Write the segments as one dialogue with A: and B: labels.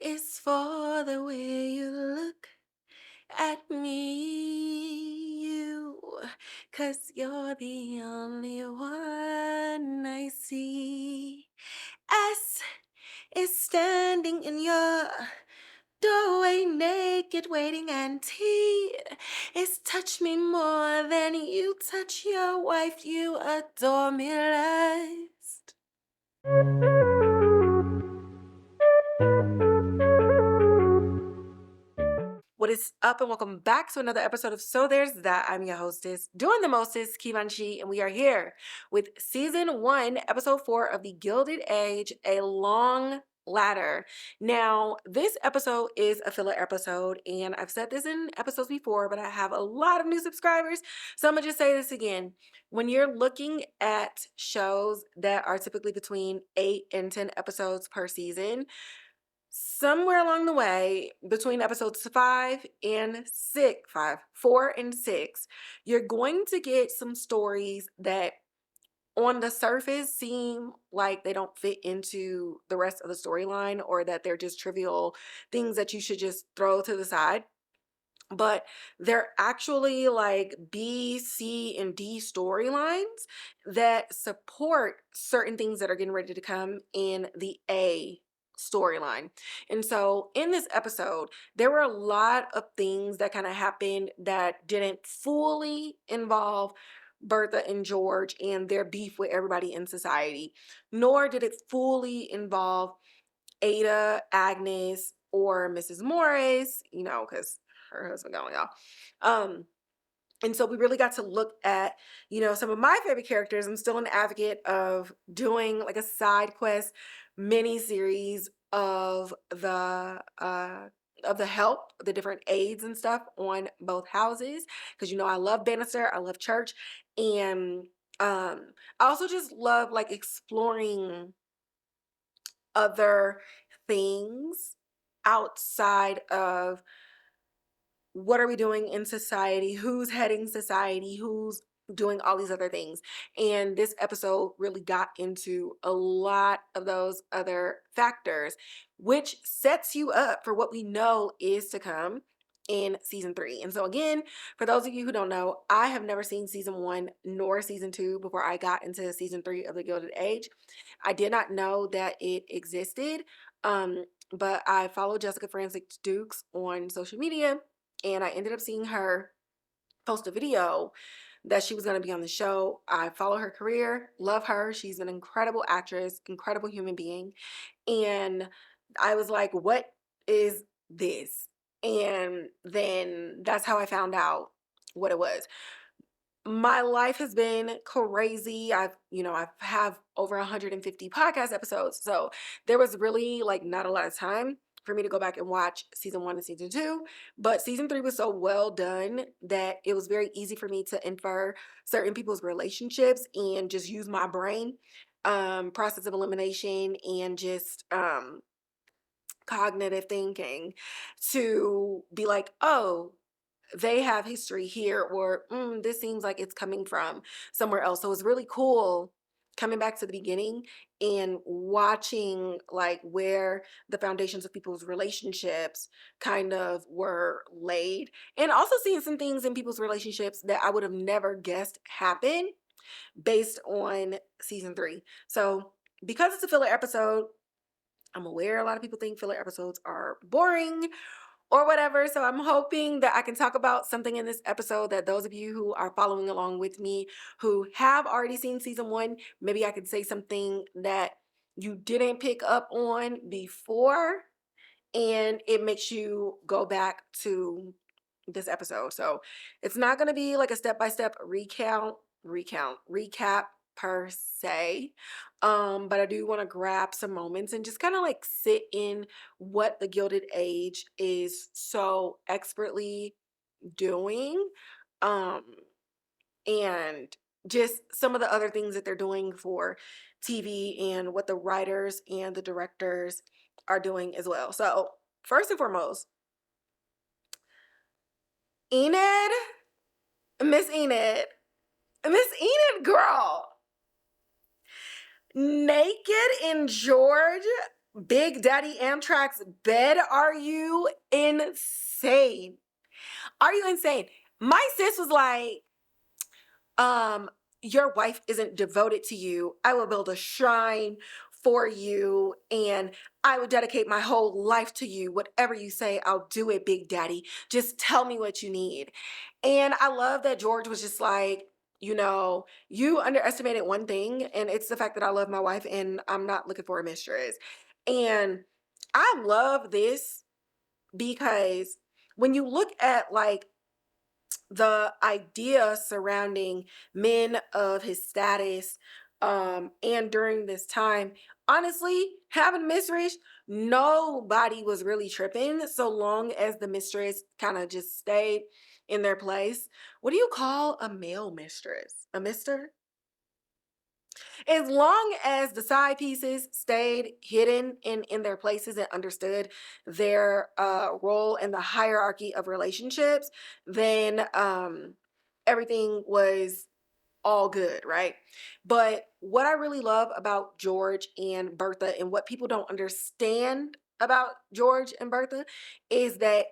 A: is for the way you look at me, you, 'cause you're the only one I see. S is standing in your doorway naked, waiting, and T is touch me more than you touch your wife. You adore me less. What is up, and welcome back to another episode of So There's That. I'm your hostess, doing the mostest, Kivanchi, and we are here with season 1, episode 4 of the Gilded Age, A Long Ladder. Now, this episode is a filler episode, and I've said this in episodes before, but I have a lot of new subscribers, so I'm gonna just say this again. When you're looking at shows that are typically between 8 and 10 episodes per season, somewhere along the way, between episodes 4 and 6, you're going to get some stories that on the surface seem like they don't fit into the rest of the storyline, or that they're just trivial things that you should just throw to the side. But they're actually like B, C, and D storylines that support certain things that are getting ready to come in the A storyline. And so in this episode, there were a lot of things that kind of happened that didn't fully involve Bertha and George and their beef with everybody in society, nor did it fully involve Ada, Agnes, or Mrs. Morris, because her husband gone, y'all. And so we really got to look at, some of my favorite characters. I'm still an advocate of doing like a side quest mini series of the help, the different aids and stuff on both houses, because I love Bannister, I love Church, and I also just love like exploring other things outside of what are we doing in society, who's heading society, who's doing all these other things. And this episode really got into a lot of those other factors, which sets you up for what we know is to come in season 3. And so again, for those of you who don't know, I have never seen season 1 nor season 2 before I got into season 3 of the Gilded Age. I did not know that it existed, but I follow Jessica Francis Dukes on social media, and I ended up seeing her post a video that she was going to be on the show. I follow her career, love her. She's an incredible actress, incredible human being. And I was like, what is this? And then that's how I found out what it was. My life has been crazy. I have over 150 podcast episodes. So there was really like not a lot of time for me to go back and watch season 1 and season 2. But season 3 was so well done that it was very easy for me to infer certain people's relationships and just use my brain, process of elimination, and just cognitive thinking to be like, oh, they have history here, or this seems like it's coming from somewhere else. So it's really cool coming back to the beginning and watching like where the foundations of people's relationships kind of were laid, and also seeing some things in people's relationships that I would have never guessed happened based on season 3. So because it's a filler episode, I'm aware a lot of people think filler episodes are boring or whatever. So I'm hoping that I can talk about something in this episode that those of you who are following along with me, who have already seen season 1, maybe I could say something that you didn't pick up on before, and it makes you go back to this episode. So it's not going to be like a step-by-step recap per se, but I do want to grab some moments and just kind of like sit in what the Gilded Age is so expertly doing, and just some of the other things that they're doing for TV and what the writers and the directors are doing as well. So first and foremost, Enid, Miss Enid, girl, naked in George Big Daddy Amtrak's bed. Are you insane? Are you insane? My sis was like, your wife isn't devoted to you. I will build a shrine for you and I will dedicate my whole life to you. Whatever you say, I'll do it, Big Daddy. Just tell me what you need. And I love that George was just like, you underestimated one thing, and it's the fact that I love my wife and I'm not looking for a mistress. And I love this because when you look at like the idea surrounding men of his status, and during this time, honestly, having a mistress, nobody was really tripping so long as the mistress kind of just stayed in their place. What do you call a male mistress? A mister? As long as the side pieces stayed hidden in their places and understood their role in the hierarchy of relationships, then everything was all good, right? But what I really love about George and Bertha, and what people don't understand about George and Bertha, is that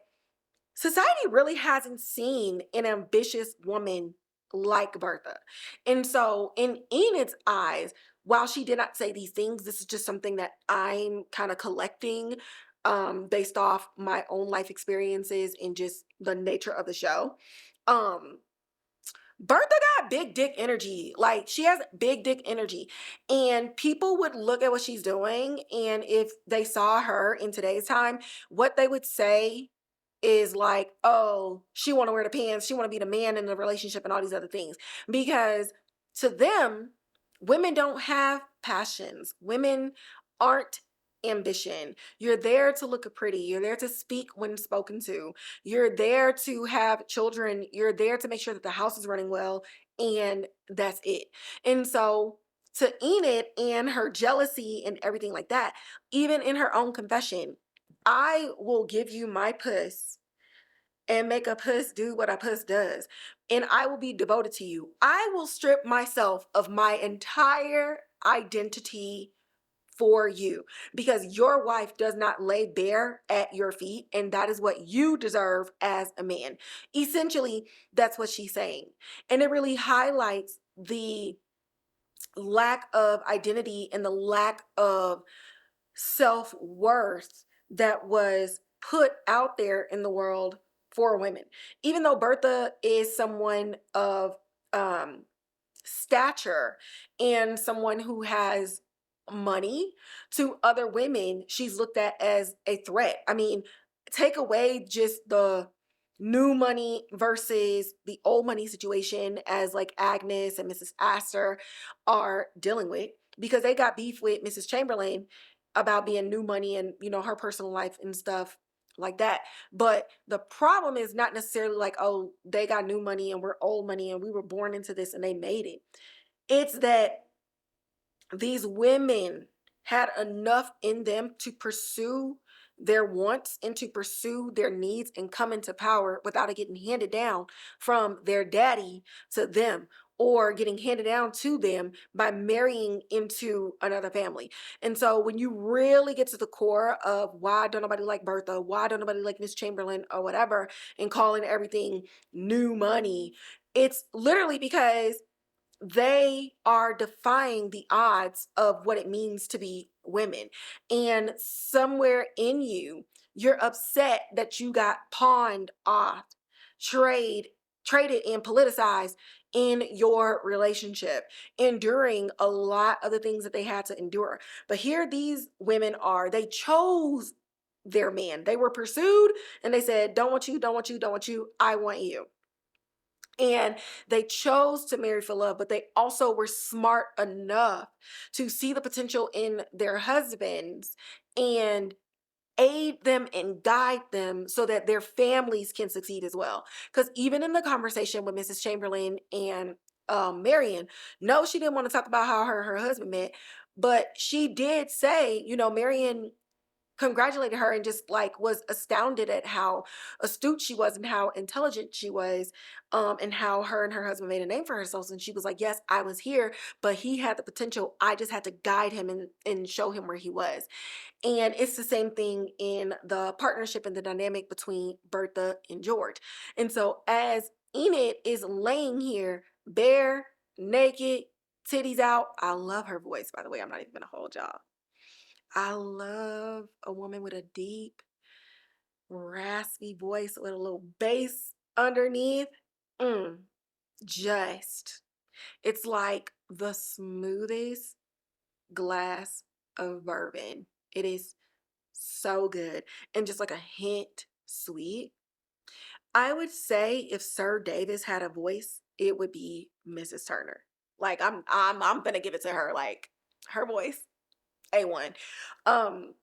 A: society really hasn't seen an ambitious woman like Bertha. And so, in Enid's eyes, while she did not say these things, this is just something that I'm kind of collecting based off my own life experiences and just the nature of the show. Um, Bertha got big dick energy. Like, she has big dick energy. And people would look at what she's doing, and if they saw her in today's time, what they would say is like, oh, she want to wear the pants, she want to be the man in the relationship and all these other things. Because to them, women don't have passions. Women aren't ambition. You're there to look pretty. You're there to speak when spoken to. You're there to have children. You're there to make sure that the house is running well, and that's it. And so to Enid and her jealousy and everything like that, even in her own confession, I will give you my puss and make a puss do what a puss does. And I will be devoted to you. I will strip myself of my entire identity for you because your wife does not lay bare at your feet, and that is what you deserve as a man. Essentially, that's what she's saying. And it really highlights the lack of identity and the lack of self-worth that was put out there in the world for women. Even though Bertha is someone of um stature and someone who has money, to other women, she's looked at as a threat. I mean, take away just the new money versus the old money situation as like Agnes and Mrs. Astor are dealing with, because they got beef with Mrs. Chamberlain about being new money and, her personal life and stuff like that. But the problem is not necessarily like, oh, they got new money and we're old money and we were born into this and they made it. It's that these women had enough in them to pursue their wants and to pursue their needs and come into power without it getting handed down from their daddy to them, or getting handed down to them by marrying into another family. And so when you really get to the core of why don't nobody like Bertha, why don't nobody like Miss Chamberlain or whatever, and calling everything new money, it's literally because they are defying the odds of what it means to be women. And somewhere in you, you're upset that you got pawned off, traded and politicized in your relationship, enduring a lot of the things that they had to endure. But here these women are, they chose their man. They were pursued and they said, don't want you, don't want you, don't want you, I want you. And they chose to marry for love, but they also were smart enough to see the potential in their husbands and aid them and guide them so that their families can succeed as well. Because even in the conversation with Mrs. Chamberlain and Marian, no, she didn't want to talk about how her husband met, but she did say, Marian congratulated her and just like was astounded at how astute she was and how intelligent she was, and how her and her husband made a name for herself. And she was like, yes, I was here, but he had the potential. I just had to guide him and show him where he was. And it's the same thing in the partnership and the dynamic between Bertha and George. And so as Enid is laying here bare, naked, titties out, I love her voice, by the way. I'm not even gonna hold y'all. I love a woman with a deep, raspy voice with a little bass underneath. Mm, just, it's like the smoothest glass of bourbon. It is so good and just like a hint sweet. I would say if Sir Davis had a voice, it would be Mrs. Turner. Like I'm gonna give it to her. Like her voice, A1. Um,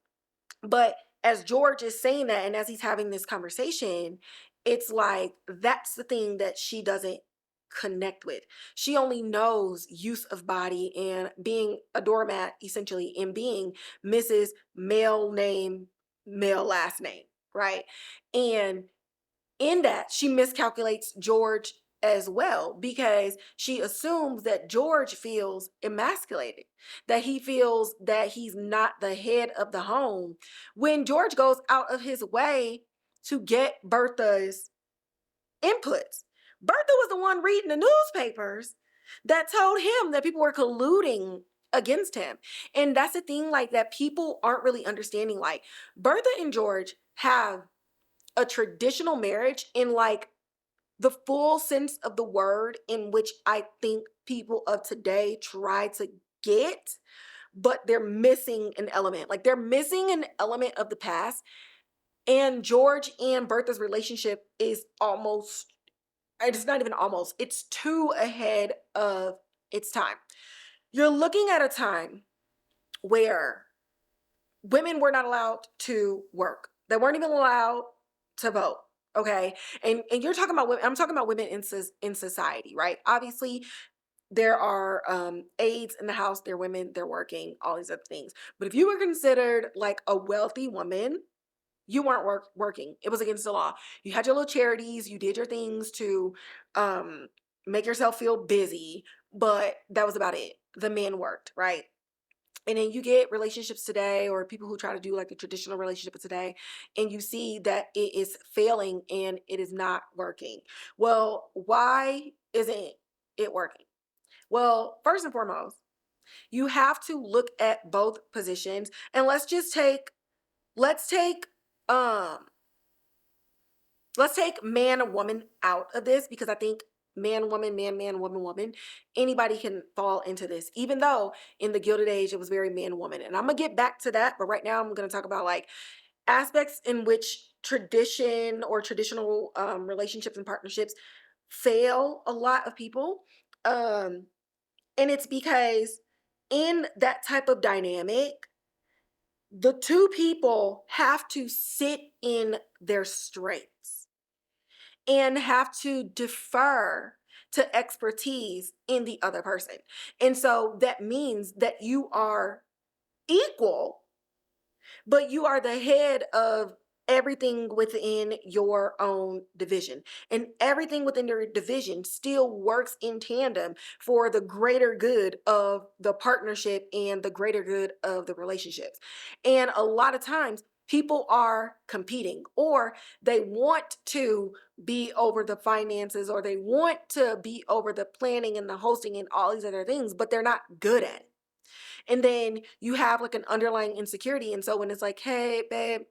A: But as George is saying that, and as he's having this conversation, it's like that's the thing that she doesn't connect with. She only knows use of body and being a doormat, essentially, and being Mrs. Male name, male last name, right? And in that, she miscalculates George as well because she assumes that George feels emasculated, that he feels that he's not the head of the home when George goes out of his way to get Bertha's inputs. Bertha was the one reading the newspapers that told him that people were colluding against him. And that's the thing, like, that people aren't really understanding. Like, Bertha and George have a traditional marriage in like the full sense of the word, in which I think people of today try to get, but they're missing an element. Like they're missing an element of the past. And George and Bertha's relationship is almost, it's not even almost, it's too ahead of its time. You're looking at a time where women were not allowed to work. They weren't even allowed to vote. Okay. And you're talking about women, I'm talking about women in society, right? Obviously, there are aides in the house, they're women, they're working, all these other things. But if you were considered like a wealthy woman, you weren't working. It was against the law. You had your little charities, you did your things to make yourself feel busy, but that was about it. The men worked, right? And then you get relationships today, or people who try to do like the traditional relationship today, and you see that it is failing and it is not working. Well, why isn't it working? Well, first and foremost, you have to look at both positions, and um let's take man and woman out of this, because I think man, woman, man, woman, woman, anybody can fall into this, even though in the Gilded Age it was very man, woman. And I'm gonna get back to that, but right now I'm gonna talk about like aspects in which tradition or traditional relationships and partnerships fail a lot of people. And it's because in that type of dynamic, the two people have to sit in their strengths and have to defer to expertise in the other person. And so that means that you are equal, but you are the head of everything within your own division. And everything within your division still works in tandem for the greater good of the partnership and the greater good of the relationships. And a lot of times, people are competing, or they want to be over the finances, or they want to be over the planning and the hosting and all these other things, but they're not good at it. And then you have like an underlying insecurity. And so when it's like, hey, babe,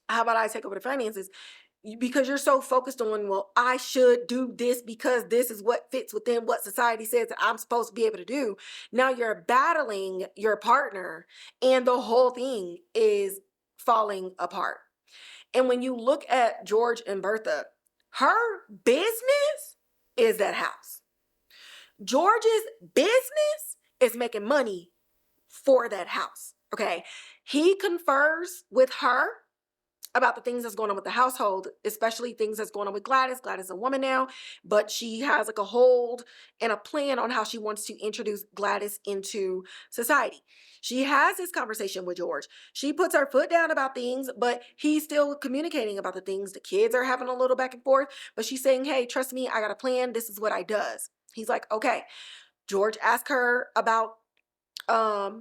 A: how about I take over the finances? Because you're so focused on, well, I should do this because this is what fits within what society says that I'm supposed to be able to do. Now you're battling your partner, and the whole thing is falling apart. And when you look at George and Bertha, her business is that house. George's business is making money for that house. Okay. He confers with her about the things that's going on with the household, especially things that's going on with Gladys. Gladys is a woman now, but she has like a hold and a plan on how she wants to introduce Gladys into society. She has this conversation with George. She puts her foot down about things, but he's still communicating about the things. The kids are having a little back and forth, but she's saying, hey, trust me, I got a plan. This is what I does. He's like, okay. George asks her about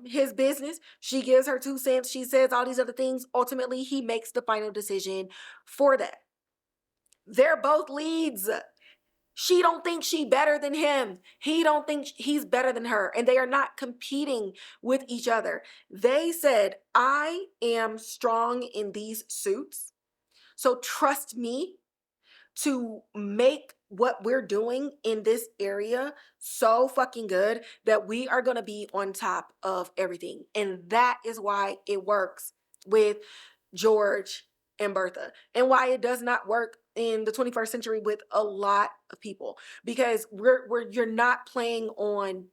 A: his business. She gives her 2 cents. She says all these other things. Ultimately, he makes the final decision for that. They're both leads. She don't think she better than him. He don't think he's better than her. And they are not competing with each other. They said, I am strong in these suits. So trust me to make what we're doing in this area so fucking good that we are going to be on top of everything. And that is why it works with George and Bertha, and why it does not work in the 21st century with a lot of people, because you're not playing on,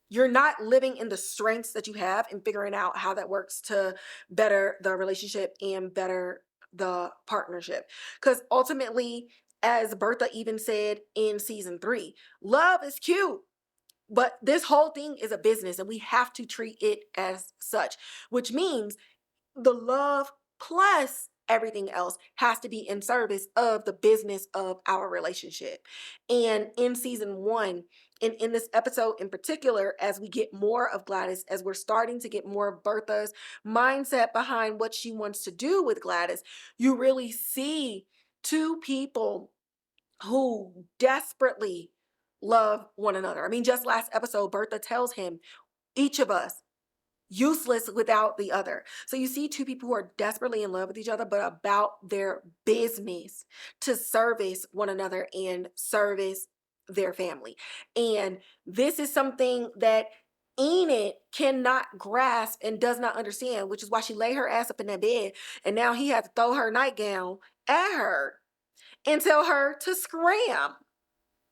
A: you're not living in the strengths that you have and figuring out how that works to better the relationship and better the partnership. Because ultimately, as Bertha even said in season 3, love is cute, but this whole thing is a business and we have to treat it as such, which means the love plus everything else has to be in service of the business of our relationship. And in season 1, and in this episode in particular, as we get more of Gladys, as we're starting to get more of Bertha's mindset behind what she wants to do with Gladys, you really see 2 people who desperately love one another. I mean, just last episode, Bertha tells him, each of us useless without the other. So you see 2 people who are desperately in love with each other, but about their business to service one another and service their family. And this is something that Enid cannot grasp and does not understand, which is why she lay her ass up in that bed. And now he had to throw her nightgown at her and tell her to scram.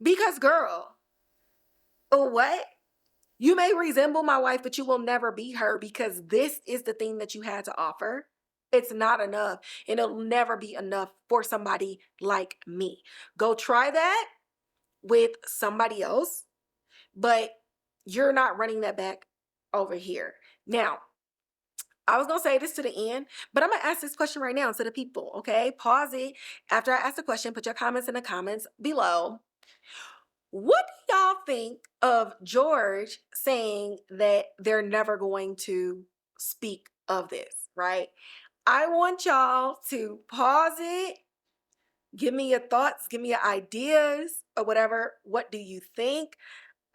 A: Because girl, what? You may resemble my wife, but you will never be her, because this is the thing that you had to offer. It's not enough, and it'll never be enough for somebody like me. Go try that with somebody else, but you're not running that back over here. Now, I was going to say this to the end, but I'm going to ask this question right now to the people, okay? Pause it after I ask the question. Put your comments in the comments below. What do y'all think of George saying that they're never going to speak of this, right? I want y'all to pause it. Give me your thoughts. Give me your ideas or whatever. What do you think?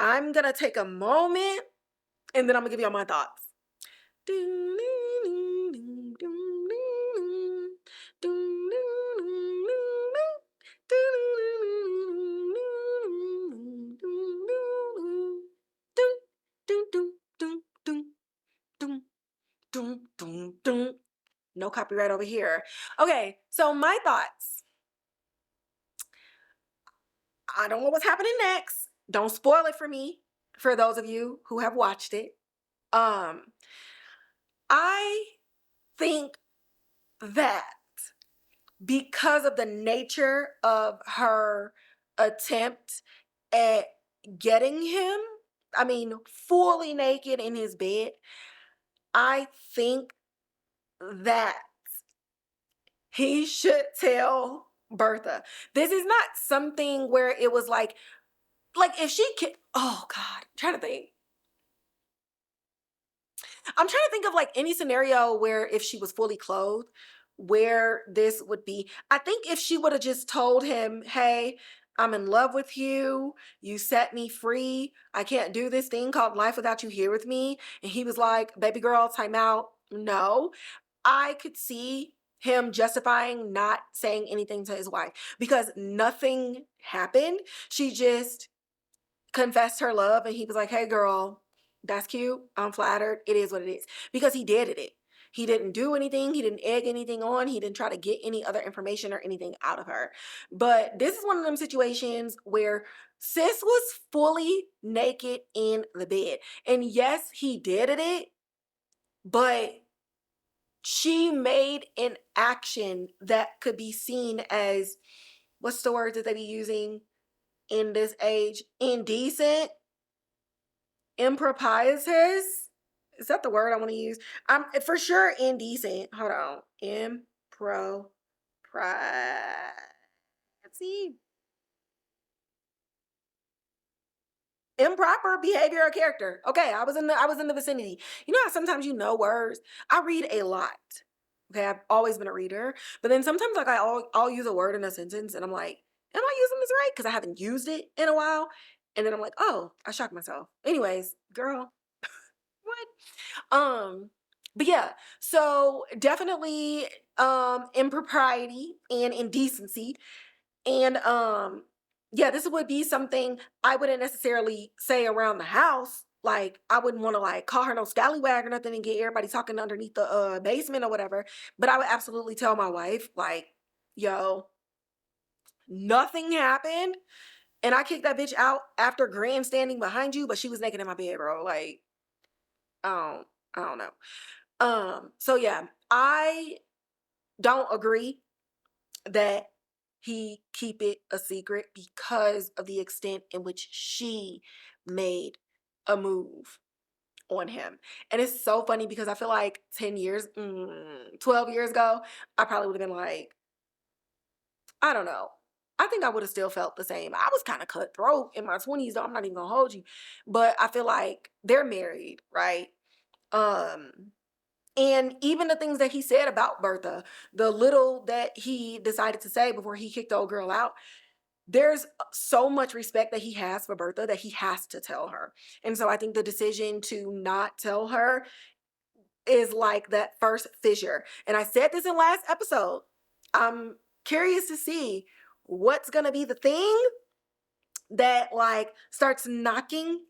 A: I'm going to take a moment and then I'm going to give y'all my thoughts. No copyright over here. Okay, so my thoughts. I don't know what's happening next. Don't spoil it for me, for those of you who have watched it. I think that because of the nature of her attempt at getting him, I mean, fully naked in his bed, I think that he should tell Bertha. This is not something where it was like if she could, oh God, I'm trying to think. I'm trying to think of like any scenario where if she was fully clothed, where this would be. I think if she would have just told him, hey, I'm in love with you. You set me free. I can't do this thing called life without you here with me. And he was like, baby girl, time out. No, I could see him justifying not saying anything to his wife because nothing happened. She just confessed her love and he was like, hey girl, that's cute. I'm flattered. It is what it is. Because he did it. He didn't do anything. He didn't egg anything on. He didn't try to get any other information or anything out of her. But this is one of them situations where sis was fully naked in the bed. And yes, he did it, but she made an action that could be seen as, what's the word that they be using in this age? Indecent, improprietous. Is that the word I want to use? I'm for sure indecent. Hold on. Impropriety. Improper behavior or character. Okay, I was in the vicinity. You know how sometimes you know words? I read a lot. Okay, I've always been a reader, but then sometimes like I'll use a word in a sentence and I'm like, am I using this right? Because I haven't used it in a while. And then I'm like, oh, I shocked myself. Anyways, girl, what? But yeah, so definitely impropriety and indecency. And yeah, this would be something I wouldn't necessarily say around the house. Like I wouldn't want to like call her no scallywag or nothing and get everybody talking underneath the basement or whatever. But I would absolutely tell my wife, like, yo, nothing happened. And I kicked that bitch out after grandstanding behind you, but she was naked in my bed, bro. Like, I don't, I don't know. So yeah, I don't agree that he keep it a secret because of the extent in which she made a move on him. And it's so funny because I feel like 10 years, 12 years ago, I probably would have been like, I don't know. I think I would have still felt the same. I was kind of cutthroat in my 20s, though. I'm not even gonna hold you. But I feel like they're married, right? Um, And even the things that he said about Bertha, the little that he decided to say before he kicked the old girl out, there's so much respect that he has for Bertha that he has to tell her. And so I think the decision to not tell her is like that first fissure. And I said this in last episode. I'm curious to see what's going to be the thing that like starts knocking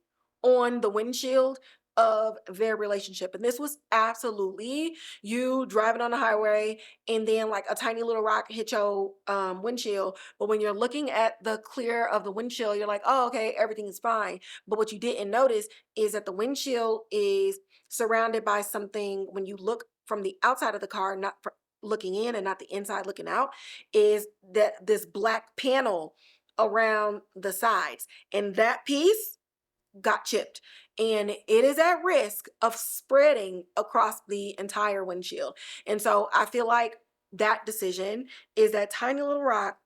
A: on the windshield of their relationship. And this was absolutely you driving on the highway and then like a tiny little rock hit your windshield. But when you're looking at the clear of the windshield, you're like, oh, okay, everything is fine. But what you didn't notice is that the windshield is surrounded by something when you look from the outside of the car, not looking in and not the inside looking out, is that this black panel around the sides. And that piece got chipped. And it is at risk of spreading across the entire windshield. And so I feel like that decision is that tiny little rock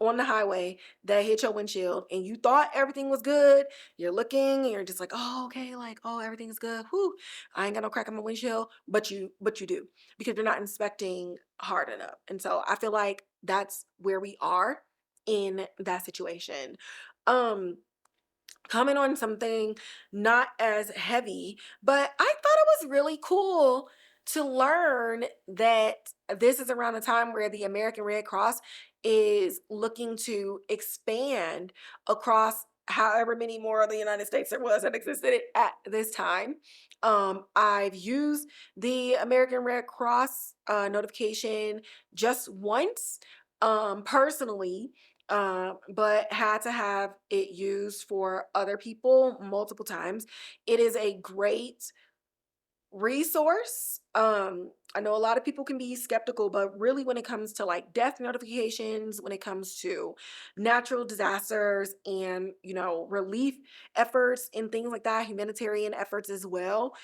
A: on the highway that hit your windshield and you thought everything was good. You're looking and you're just like, oh, okay, like, oh, everything's good. Whew, I ain't got no crack on my windshield, but you do because you're not inspecting hard enough. And so I feel like that's where we are in that situation. Um, Comment on something not as heavy, but I thought it was really cool to learn that this is around the time where the American Red Cross is looking to expand across however many more of the United States there was that existed at this time. I've used the American Red Cross notification just once personally, but had to have it used for other people multiple times. It is a great resource. I know a lot of people can be skeptical, but really when it comes to like death notifications, when it comes to natural disasters and, relief efforts and things like that, humanitarian efforts as well,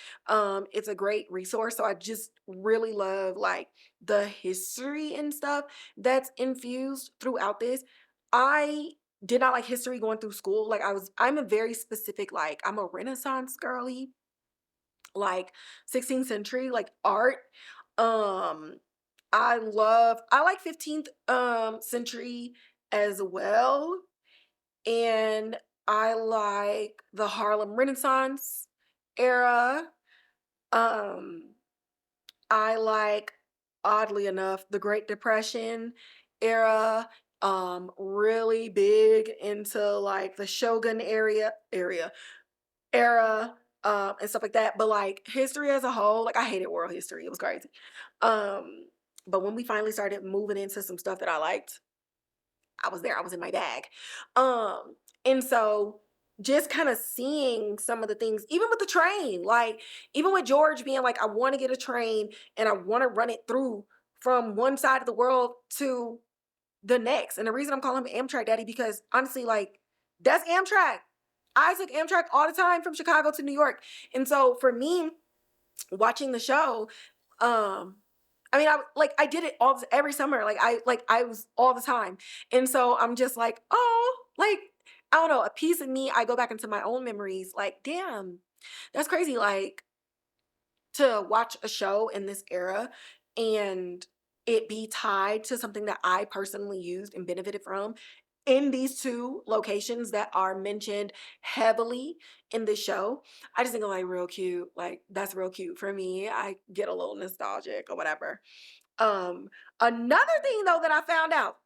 A: it's a great resource. So I just really love like the history and stuff that's infused throughout this. I did not like history going through school. Like I'm a very specific, like I'm a Renaissance girly, like 16th century like art. um I like 15th century as well, and I like the Harlem Renaissance era. um I like, oddly enough, the Great Depression era. Really big into like the Shogun era, and stuff like that. But like history as a whole, like I hated world history. It was crazy. But when we finally started moving into some stuff that I liked, I was there. I was in my bag. And so just kind of seeing some of the things, even with the train, like even with George being like, I want to get a train and I want to run it through from one side of the world to the next. And the reason I'm calling him Amtrak Daddy, because honestly, like that's Amtrak. I took Amtrak all the time from Chicago to New York. And so for me, watching the show, um, I mean, I did it every summer. I was all the time. And so I'm just like, oh, like, I don't know, a piece of me, I go back into my own memories, like, damn, that's crazy. Like to watch a show in this era and it be tied to something that I personally used and benefited from in these two locations that are mentioned heavily in the show. I just think I'm like real cute. Like that's real cute for me. I get a little nostalgic or whatever. Another thing though that I found out,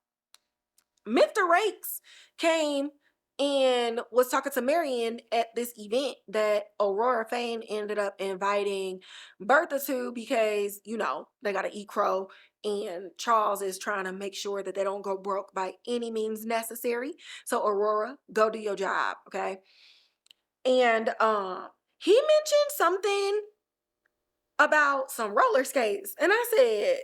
A: Mr. Rakes came and was talking to Marian at this event that Aurora Fane ended up inviting Bertha to because, you know, they got to eat crow and Charles is trying to make sure that they don't go broke by any means necessary. So Aurora, go do your job, okay? And he mentioned something about some roller skates. And I said,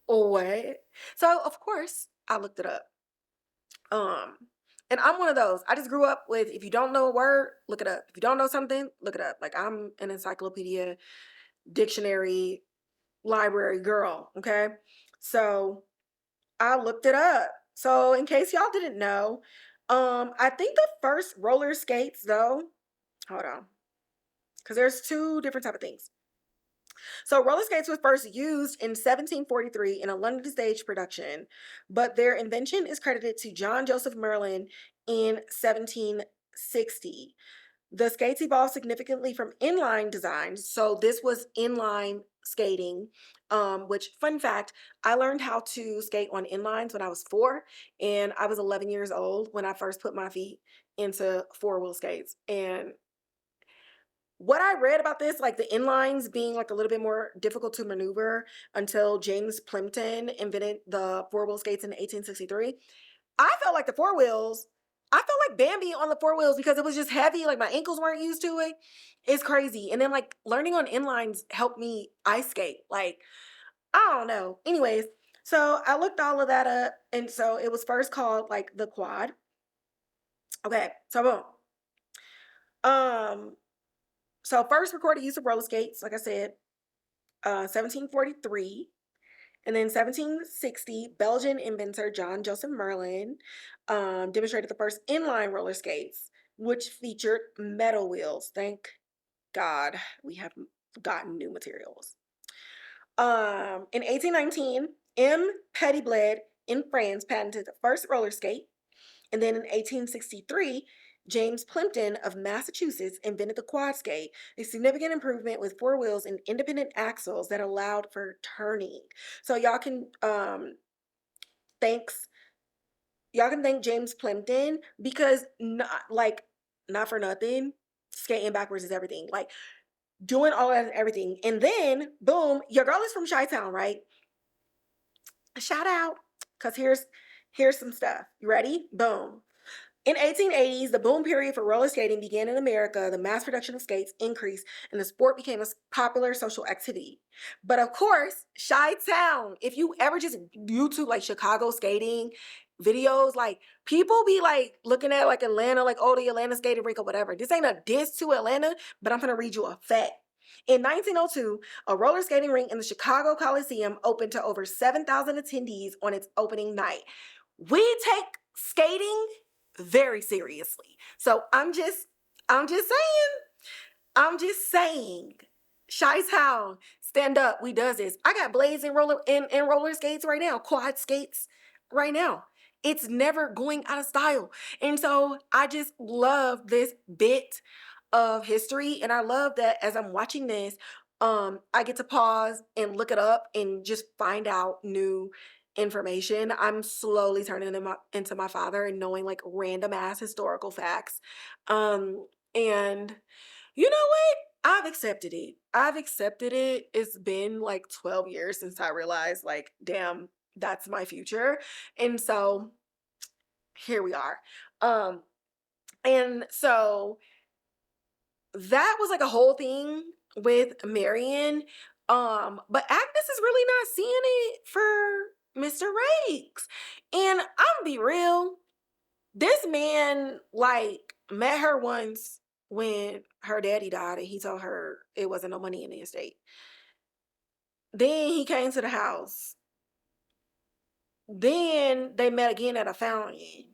A: what? So of course I looked it up. Um, and I'm one of those. I just grew up with, if you don't know a word, look it up. If you don't know something, look it up. Like I'm an encyclopedia, dictionary, library girl. Okay. So I looked it up. So in case y'all didn't know, I think the first roller skates though, hold on, because there's two different type of things. So roller skates was first used in 1743 in a London stage production, but their invention is credited to John Joseph Merlin in 1760. The skates evolved significantly from inline designs. So this was inline skating, which fun fact, I learned how to skate on inlines when I was 4 and I was 11 years old when I first put my feet into four-wheel skates. And what I read about this, like the inlines being like a little bit more difficult to maneuver until James Plimpton invented the four-wheel skates in 1863. I felt like I felt like Bambi on the four wheels because it was just heavy. Like my ankles weren't used to it. It's crazy. And then like learning on inlines helped me ice skate. Like, I don't know. Anyways, so I looked all of that up. And so it was first called like the quad. Okay, so boom. Um, So first recorded use of roller skates, like I said, 1743. And then 1760, Belgian inventor John Joseph Merlin demonstrated the first inline roller skates, which featured metal wheels. Thank God we have gotten new materials. In 1819, M. Petitbled in France patented the first roller skate. And then in 1863, James Plimpton of Massachusetts invented the quad skate, a significant improvement with four wheels and independent axles that allowed for turning. So thanks y'all can thank James Plimpton because not for nothing, skating backwards is everything. Like doing all that and everything. And then boom, your girl is from Chi-Town, right? Shout out. Cause here's some stuff. You ready? Boom. In 1880s, the boom period for roller skating began in America. The mass production of skates increased, and the sport became a popular social activity. But of course, Chi-Town, if you ever just YouTube like Chicago skating videos, like people be like looking at like Atlanta, like, oh, the Atlanta skating rink or whatever. This ain't a diss to Atlanta, but I'm gonna read you a fact. In 1902, a roller skating rink in the Chicago Coliseum opened to over 7,000 attendees on its opening night. We take skating very seriously. So I'm just saying, Chi-Town, stand up. We does this. I got blades and roller skates right now, quad skates right now. It's never going out of style. And so I just love this bit of history. And I love that as I'm watching this, I get to pause and look it up and just find out new information. I'm slowly turning them into my father and knowing like random ass historical facts. And you know what? I've accepted it. I've accepted it. It's been like 12 years since I realized like, damn, that's my future. And so here we are. Um, And so that was like a whole thing with Marian. But Agnes is really not seeing it for Mr. Rakes. And I'm gonna be real, this man like met her once when her daddy died and he told her it wasn't no money in the estate. Then he came to the house. Then they met again at a fountain.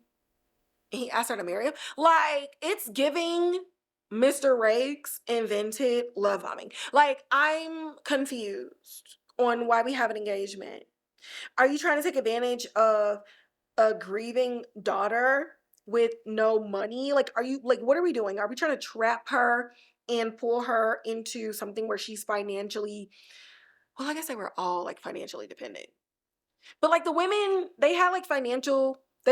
A: And he asked her to marry him. Like, it's giving Mr. Rakes invented love bombing. Like, I'm confused on why we have an engagement. Are you trying to take advantage of a grieving daughter with no money? Like, are you, like, what are we doing? Are we trying to trap her and pull her into something where she's financially, well, I guess they were all like financially dependent. But like the women, they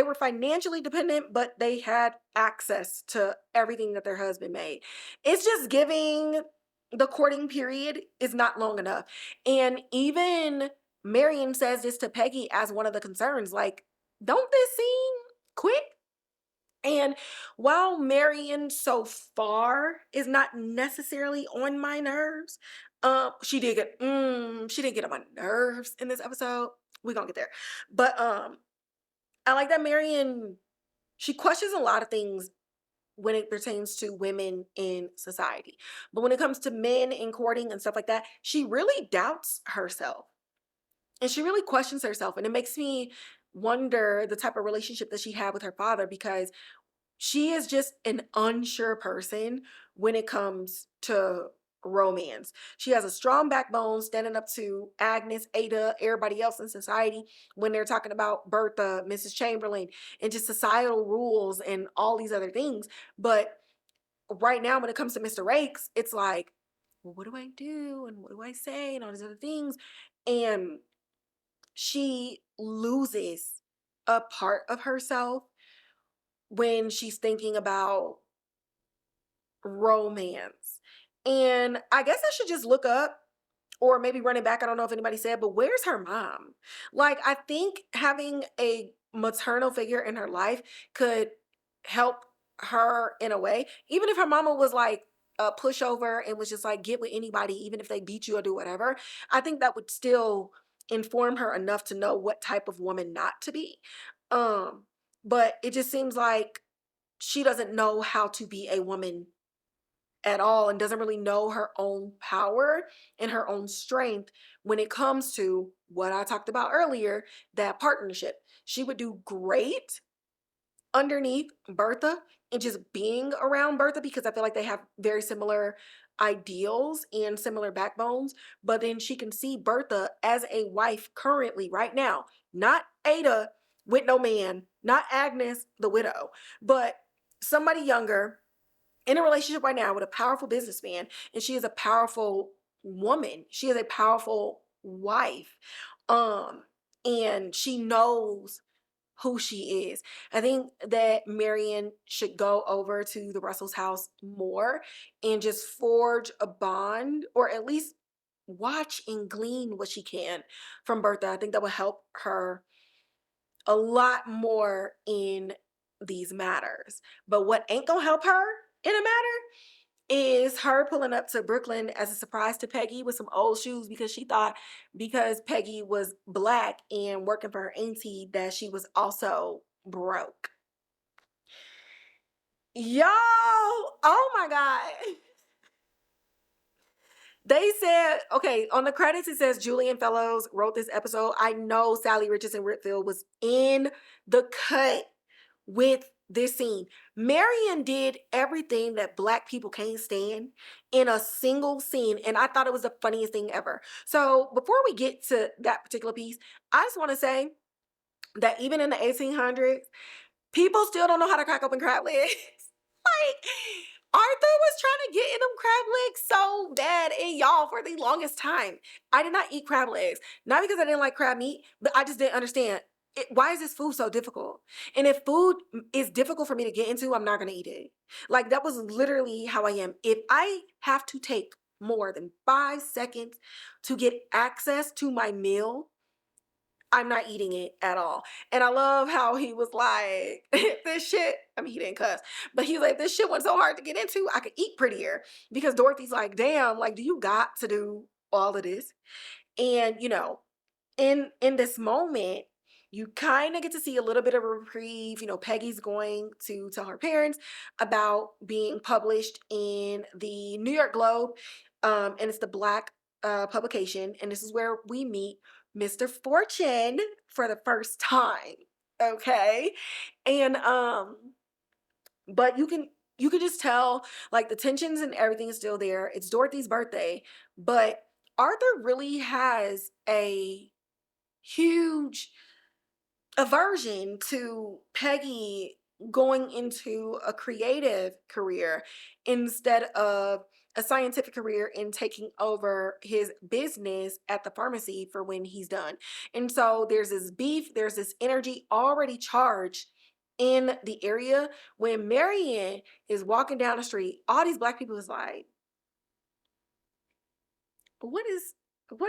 A: were financially dependent, but they had access to everything that their husband made. It's just giving the courting period is not long enough. And even Marian says this to Peggy as one of the concerns, like, don't this seem quick? And while Marian so far is not necessarily on my nerves, she did get on my nerves in this episode. We're gonna get there. But I like that Marian, she questions a lot of things when it pertains to women in society. But when it comes to men and courting and stuff like that, she really doubts herself. And she really questions herself. And it makes me wonder the type of relationship that she had with her father, because she is just an unsure person when it comes to romance. She has a strong backbone standing up to Agnes, Ada, everybody else in society when they're talking about Bertha, Mrs. Chamberlain, and just societal rules and all these other things. But right now, when it comes to Mr. Rakes, it's like, well, what do I do? And what do I say? And all these other things. And she loses a part of herself when she's thinking about romance. And I guess I should just look up, or maybe run it back. I don't know if anybody said, but where's her mom? Like, I think having a maternal figure in her life could help her in a way. Even if her mama was like a pushover and was just like, get with anybody, even if they beat you or do whatever, I think that would still inform her enough to know what type of woman not to be. But it just seems like she doesn't know how to be a woman at all and doesn't really know her own power and her own strength when it comes to what I talked about earlier, that partnership. She would do great underneath Bertha and just being around Bertha, because I feel like they have very similar ideals and similar backbones. But then she can see Bertha as a wife currently, right now, not Ada with no man, not Agnes, the widow, but somebody younger in a relationship right now with a powerful businessman. And she is a powerful woman. She is a powerful wife. And she knows who she is. I think that Marian should go over to the Russell's house more and just forge a bond, or at least watch and glean what she can from Bertha. I think that will help her a lot more in these matters. But what ain't gonna help her in a matter is her pulling up to Brooklyn as a surprise to Peggy with some old shoes, because she thought because Peggy was black and working for her auntie that she was also broke. Y'all, oh my God. They said, okay, on the credits it says Julian Fellows wrote this episode. I know Salli Richardson-Whitfield was in the cut with this scene. Marian did everything that black people can't stand in a single scene, and I thought it was the funniest thing ever. So before we get to that particular piece, I just want to say that even in the 1800s, people still don't know how to crack open crab legs. Like, Arthur was trying to get in them crab legs so bad, and y'all, for the longest time, I did not eat crab legs. Not because I didn't like crab meat, but I just didn't understand. Why is this food so difficult? And if food is difficult for me to get into, I'm not going to eat it. Like, that was literally how I am. If I have to take more than 5 seconds to get access to my meal, I'm not eating it at all. And I love how he was like, this shit, I mean, he didn't cuss, but he was like, this shit wasn't so hard to get into. I could eat prettier. Because Dorothy's like, damn, like, do you got to do all of this? And, you know, in this moment, you kind of get to see a little bit of a reprieve. You know, Peggy's going to tell her parents about being published in the New York Globe. And it's the Black publication. And this is where we meet Mr. Fortune for the first time. Okay. And but you can just tell like the tensions and everything is still there. It's Dorothy's birthday, but Arthur really has a huge aversion to Peggy going into a creative career instead of a scientific career and taking over his business at the pharmacy for when he's done. And so there's this beef, there's this energy already charged in the area. When Marian is walking down the street, all these Black people is like, what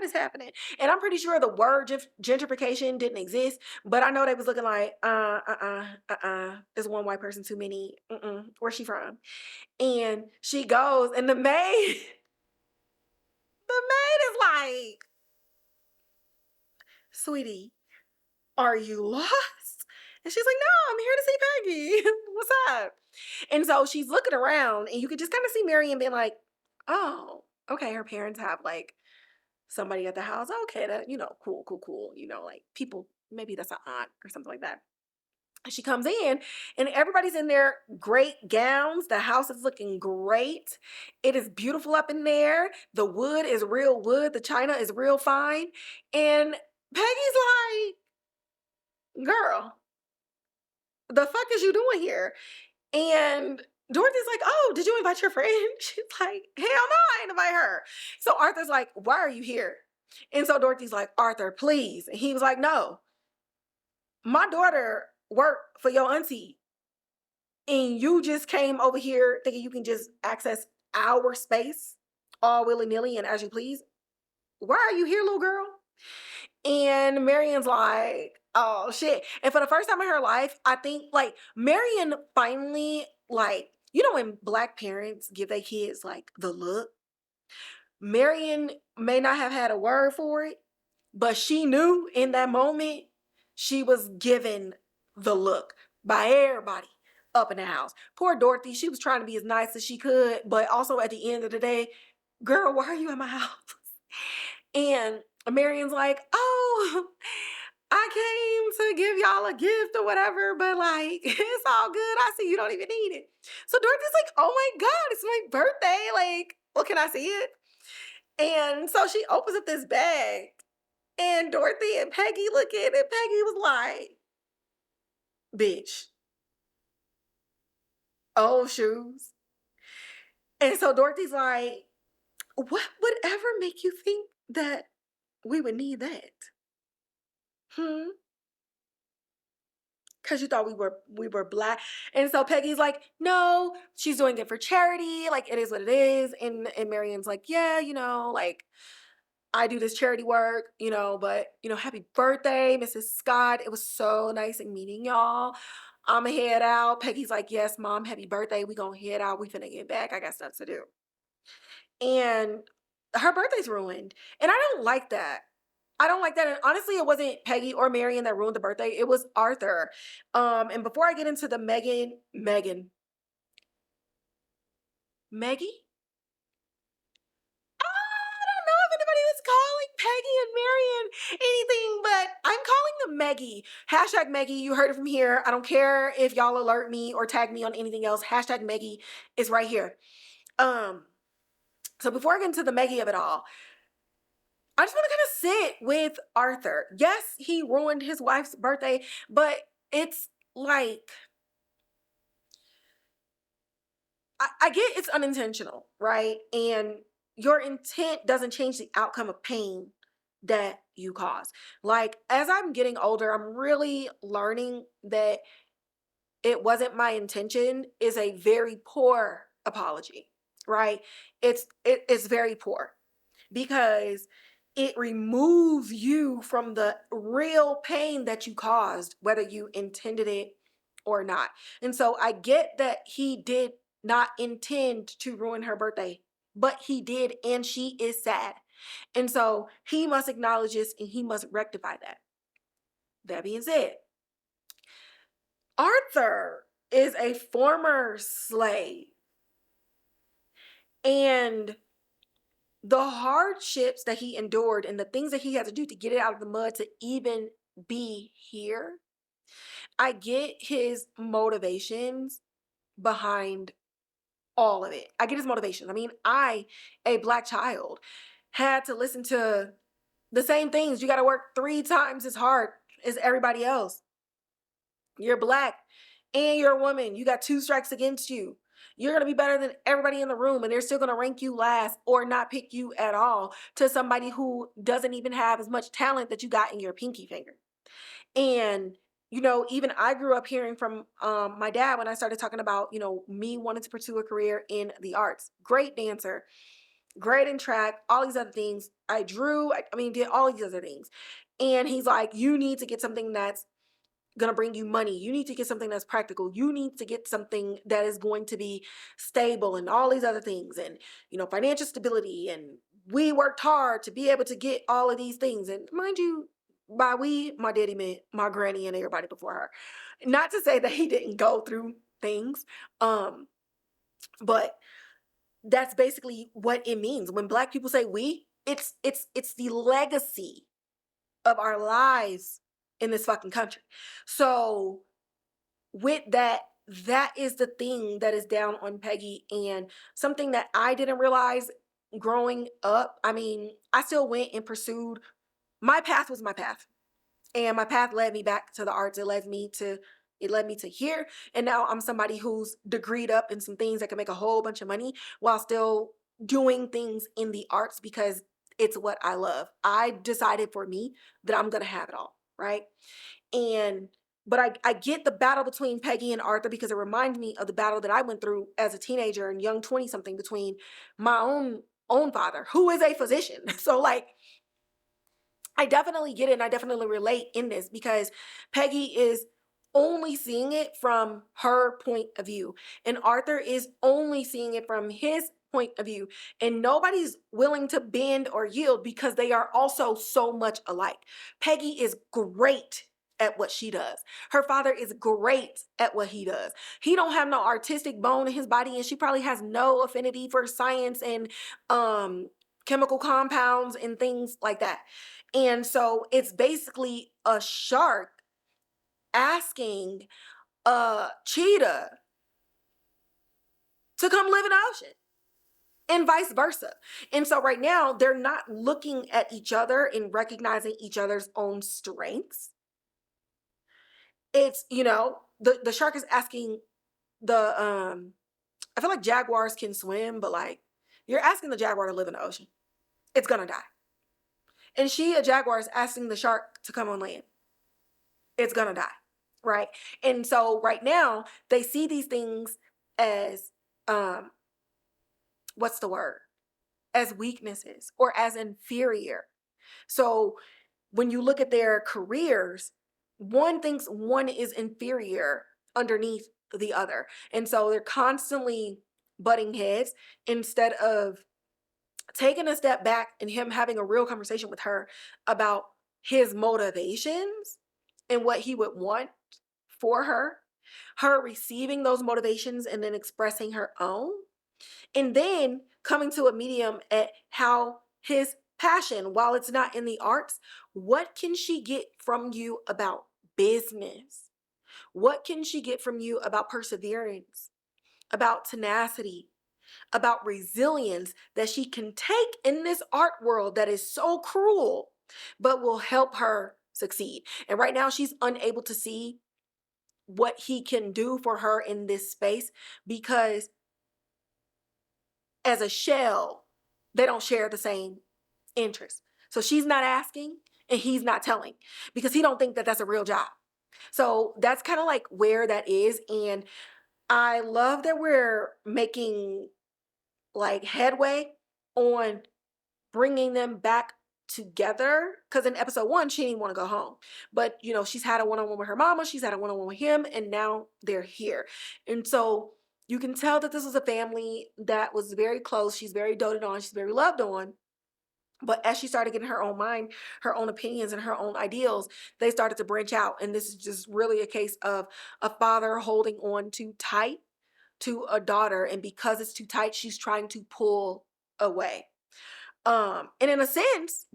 A: is happening? And I'm pretty sure the word gentrification didn't exist, but I know they was looking like, there's one white person too many. Where's she from? And she goes, and the maid, the maid is like, sweetie, are you lost? And she's like, no, I'm here to see Peggy. What's up? And so she's looking around, and you could just kind of see Marian being like, oh, okay, her parents have like somebody at the house. Okay, that, you know, cool. You know, like people, maybe that's an aunt or something like that. She comes in and everybody's in their great gowns. The house is looking great. It is beautiful up in there. The wood is real wood. The china is real fine. And Peggy's like, girl, the fuck is you doing here? And Dorothy's like, oh, did you invite your friend? She's like, hell no, I didn't invite her. So Arthur's like, why are you here? And so Dorothy's like, Arthur, please. And he was like, no, my daughter worked for your auntie. And you just came over here thinking you can just access our space all willy-nilly and as you please. Why are you here, little girl? And Marian's like, oh shit. And for the first time in her life, I think like Marian finally, like, you know, when Black parents give their kids like the look, Marian may not have had a word for it, but she knew in that moment she was given the look by everybody up in the house. Poor Dorothy, she was trying to be as nice as she could, but also at the end of the day, girl, why are you at my house? And Marian's like, oh, I came to give y'all a gift or whatever, but like, it's all good. I see you don't even need it. So Dorothy's like, oh my God, it's my birthday. Like, well, can I see it? And so she opens up this bag and Dorothy and Peggy look at it. And Peggy was like, bitch, old shoes. And so Dorothy's like, what would ever make you think that we would need that? Because you thought we were Black. And so Peggy's like, no, she's doing it for charity. Like, it is what it is. And Marian's like, yeah, you know, like, I do this charity work, you know, but, you know, happy birthday, Mrs. Scott. It was so nice in meeting y'all. I'ma head out. Peggy's like, yes, Mom, happy birthday. We gonna head out. We finna get back. I got stuff to do. And her birthday's ruined. And I don't like that. I don't like that. And honestly, it wasn't Peggy or Marian that ruined the birthday. It was Arthur. And before I get into the Maggie? I don't know if anybody was calling Peggy and Marian anything, but I'm calling them Maggie. Hashtag Maggie. You heard it from here. I don't care if y'all alert me or tag me on anything else. Hashtag Maggie is right here. So before I get into the Maggie of it all, I just want to kind of sit with Arthur. Yes, he ruined his wife's birthday, but it's like, I get it's unintentional, right? And your intent doesn't change the outcome of pain that you cause. Like, as I'm getting older, I'm really learning that it wasn't my intention is a very poor apology, right? It's very poor because it removes you from the real pain that you caused, whether you intended it or not. And so I get that he did not intend to ruin her birthday, but he did, and she is sad. And so he must acknowledge this and he must rectify that. That being said, Arthur is a former slave. And the hardships that he endured and the things that he had to do to get it out of the mud to even be here, I get his motivations behind all of it. I get his motivations. I mean, I, a Black child, had to listen to the same things. You got to work 3 times as hard as everybody else. You're Black and you're a woman. You got 2 strikes against you. You're going to be better than everybody in the room, and they're still going to rank you last or not pick you at all to somebody who doesn't even have as much talent that you got in your pinky finger. And, you know, even I grew up hearing from my dad when I started talking about, you know, me wanting to pursue a career in the arts. Great dancer, great in track, all these other things. I drew, did all these other things. And he's like, you need to get something that's going to bring you money. You need to get something that's practical. You need to get something that is going to be stable and all these other things, and, you know, financial stability. And we worked hard to be able to get all of these things. And mind you, by we, my daddy meant my granny and everybody before her. Not to say that he didn't go through things, but that's basically what it means. When Black people say we, it's the legacy of our lives in this fucking country. So with that is the thing that is down on Peggy, and something that I didn't realize growing up. I mean, I still went and pursued, my path was my path, and my path led me back to the arts. It led me to here, and now I'm somebody who's degreed up in some things that can make a whole bunch of money while still doing things in the arts because it's what I love. I decided for me that I'm gonna have it all, right? But I get the battle between Peggy and Arthur because it reminds me of the battle that I went through as a teenager and young 20-something between my own father, who is a physician. So like, I definitely get it, and I definitely relate in this because Peggy is only seeing it from her point of view, and Arthur is only seeing it from his point of view, and nobody's willing to bend or yield because they are also so much alike. Peggy is great at what she does. Her father is great at what he does. He don't have no artistic bone in his body, and she probably has no affinity for science and chemical compounds and things like that. And so it's basically a shark asking a cheetah to come live in the ocean, and vice versa. And so right now they're not looking at each other and recognizing each other's own strengths. It's, you know, the shark is asking the I feel like jaguars can swim, but like, you're asking the jaguar to live in the ocean. It's gonna die. And a jaguar, is asking the shark to come on land. It's gonna die, right? And so right now they see these things as what's the word? As weaknesses or as inferior. So when you look at their careers, one thinks one is inferior underneath the other. And so they're constantly butting heads instead of taking a step back and him having a real conversation with her about his motivations and what he would want for her receiving those motivations and then expressing her own, and then coming to a medium at how his passion, while it's not in the arts, what can she get from you about business? What can she get from you about perseverance, about tenacity, about resilience that she can take in this art world that is so cruel, but will help her succeed? And right now she's unable to see what he can do for her in this space because as a shell, they don't share the same interests. So she's not asking and he's not telling because he don't think that that's a real job. So that's kind of like where that is. And I love that we're making like headway on bringing them back together, because in episode 1 she didn't want to go home, but you know, she's had a one-on-one with her mama, she's had a one-on-one with him, and now they're here. And so you can tell that this was a family that was very close. She's very doted on, she's very loved on. But as she started getting her own mind, her own opinions, and her own ideals, they started to branch out. And this is just really a case of a father holding on too tight to a daughter, and because it's too tight, she's trying to pull away. And in a sense,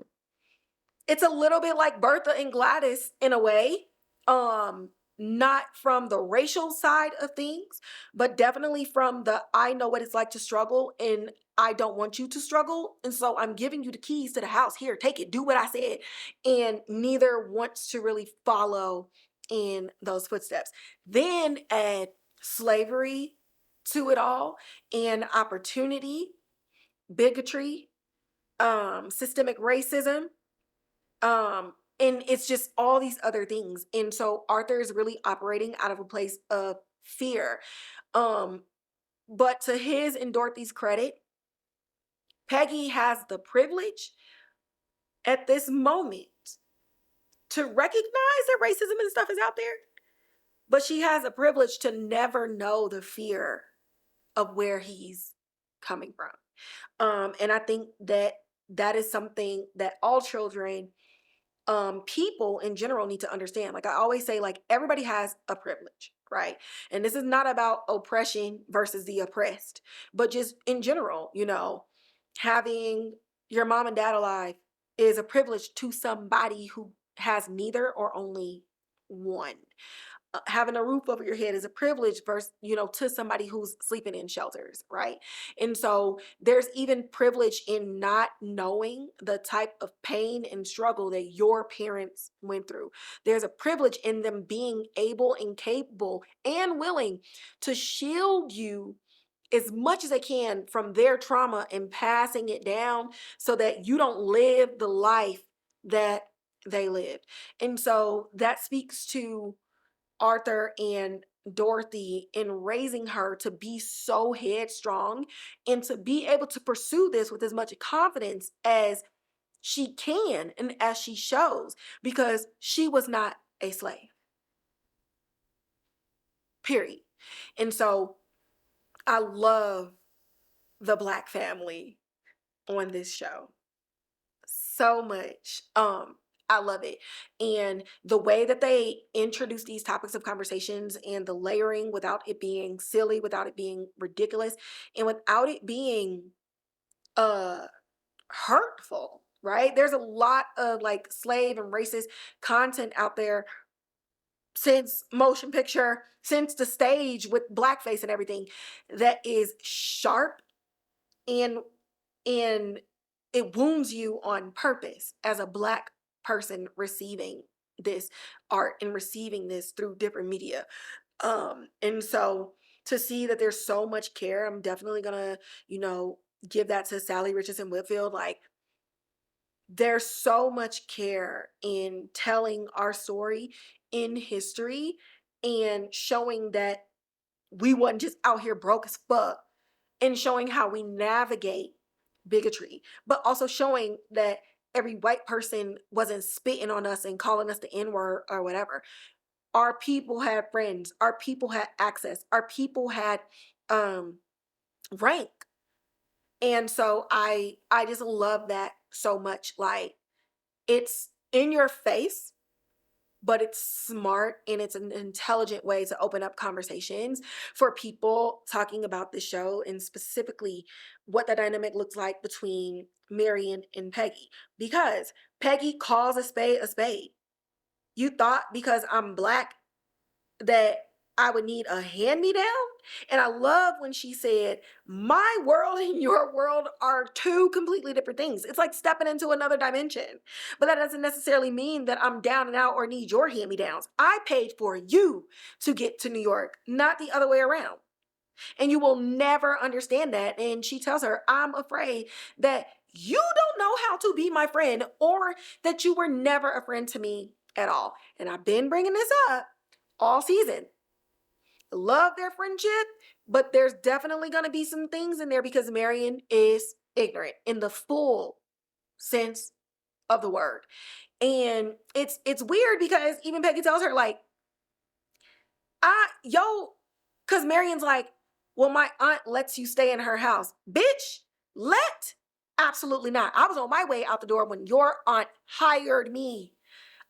A: it's a little bit like Bertha and Gladys in a way. Not from the racial side of things, but definitely from the I know what it's like to struggle, and I don't want you to struggle. And so I'm giving you the keys to the house. Here, take it, do what I said. And neither wants to really follow in those footsteps. Then add slavery to it all, and opportunity, bigotry, systemic racism, and it's just all these other things. And so Arthur is really operating out of a place of fear. But to his and Dorothy's credit, Peggy has the privilege at this moment to recognize that racism and stuff is out there, but she has a privilege to never know the fear of where he's coming from. And I think that that is something that all children, people in general, need to understand. Like I always say, like everybody has a privilege, right? And this is not about oppression versus the oppressed, but just in general, you know, having your mom and dad alive is a privilege to somebody who has neither or only one. Having a roof over your head is a privilege versus, you know, to somebody who's sleeping in shelters, right? And so there's even privilege in not knowing the type of pain and struggle that your parents went through. There's a privilege in them being able and capable and willing to shield you as much as they can from their trauma and passing it down so that you don't live the life that they lived. And so that speaks to Arthur and Dorothy in raising her to be so headstrong and to be able to pursue this with as much confidence as she can and as she shows, because she was not a slave. Period. And so I love the Black family on this show so much. I love it. And the way that they introduce these topics of conversations and the layering without it being silly, without it being ridiculous, and without it being hurtful, right? There's a lot of like slave and racist content out there since motion picture, since the stage with blackface and everything, that is sharp and it wounds you on purpose as a Black person receiving this art and receiving this through different media. And so to see that there's so much care, I'm definitely gonna, you know, give that to Salli Richardson-Whitfield. Like there's so much care in telling our story in history and showing that we wasn't just out here broke as fuck, and showing how we navigate bigotry, but also showing that every white person wasn't spitting on us and calling us the N-word or whatever. Our people had friends, our people had access, our people had rank. And so I just love that so much. Like it's in your face, but it's smart and it's an intelligent way to open up conversations for people talking about the show, and specifically what the dynamic looks like between Marian and Peggy. Because Peggy calls a spade a spade. You thought because I'm Black that I would need a hand-me-down? And I love when she said, my world and your world are two completely different things. It's like stepping into another dimension. But that doesn't necessarily mean that I'm down and out or need your hand-me-downs. I paid for you to get to New York, not the other way around. And you will never understand that. And she tells her, I'm afraid that you don't know how to be my friend, or that you were never a friend to me at all. And I've been bringing this up all season. Love their friendship, but there's definitely going to be some things in there because Marian is ignorant in the full sense of the word. And it's weird because even Peggy tells her, like, because Marian's like, well, my aunt lets you stay in her house. Bitch, let? Absolutely not. I was on my way out the door when your aunt hired me.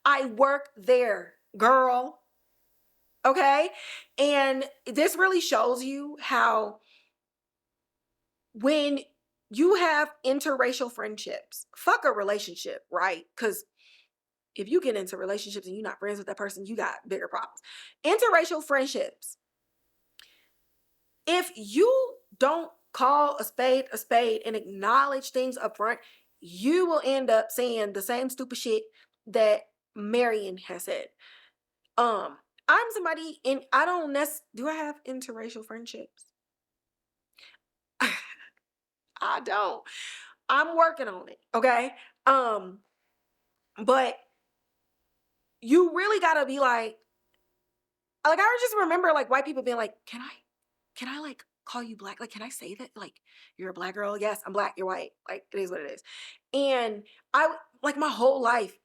A: I work there, girl. Okay? And this really shows you how when you have interracial friendships, fuck a relationship, right? Because if you get into relationships and you're not friends with that person, you got bigger problems. Interracial friendships, if you don't call a spade and acknowledge things up front, you will end up saying the same stupid shit that Marian has said. I'm somebody, and I don't do I have interracial friendships? I don't. I'm working on it, okay? But you really gotta be like I just remember like white people being like, can I like call you black? Like, can I say that? Like, you're a black girl? Yes, I'm black, you're white. Like, it is what it is. And I like my whole life,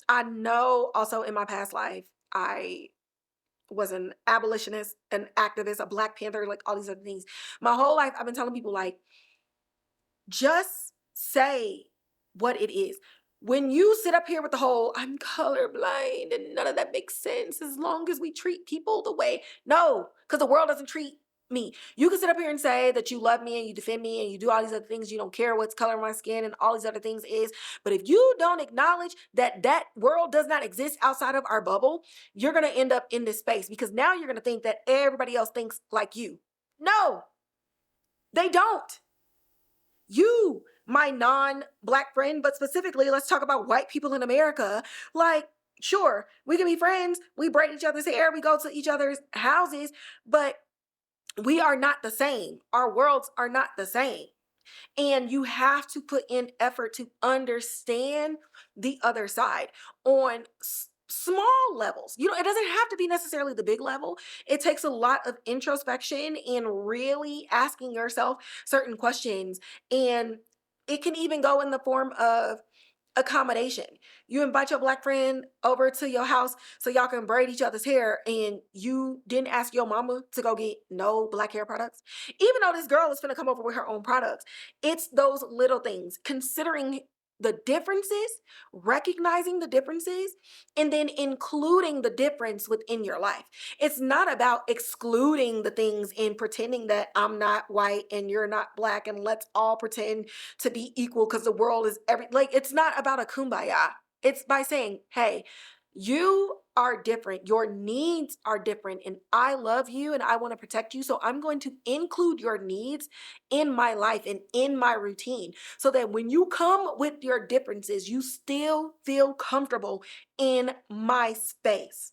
A: I know also in my past life, I was an abolitionist, an activist, a Black Panther, like all these other things. My whole life, I've been telling people, like, just say what it is. When you sit up here with the whole, I'm colorblind and none of that makes sense as long as we treat people the way, no, because the world doesn't treat me. You can sit up here and say that you love me and you defend me and you do all these other things. You don't care what's color my skin and all these other things is. But if you don't acknowledge that that world does not exist outside of our bubble, you're going to end up in this space because now you're going to think that everybody else thinks like you. No, they don't. You, my non-Black friend, but specifically, let's talk about white people in America. Like, sure, we can be friends. We braid each other's hair. We go to each other's houses, but we are not the same. Our worlds are not the same. And you have to put in effort to understand the other side on small levels. You know, it doesn't have to be necessarily the big level. It takes a lot of introspection and really asking yourself certain questions. And it can even go in the form of accommodation. You invite your Black friend over to your house so y'all can braid each other's hair and you didn't ask your mama to go get no Black hair products. Even though this girl is gonna come over with her own products, it's those little things, considering the differences, recognizing the differences, and then including the difference within your life. It's not about excluding the things and pretending that I'm not white and you're not Black and let's all pretend to be equal because the world is it's not about a kumbaya. It's by saying, hey, you are different. Your needs are different. And I love you and I want to protect you. So I'm going to include your needs in my life and in my routine so that when you come with your differences, you still feel comfortable in my space.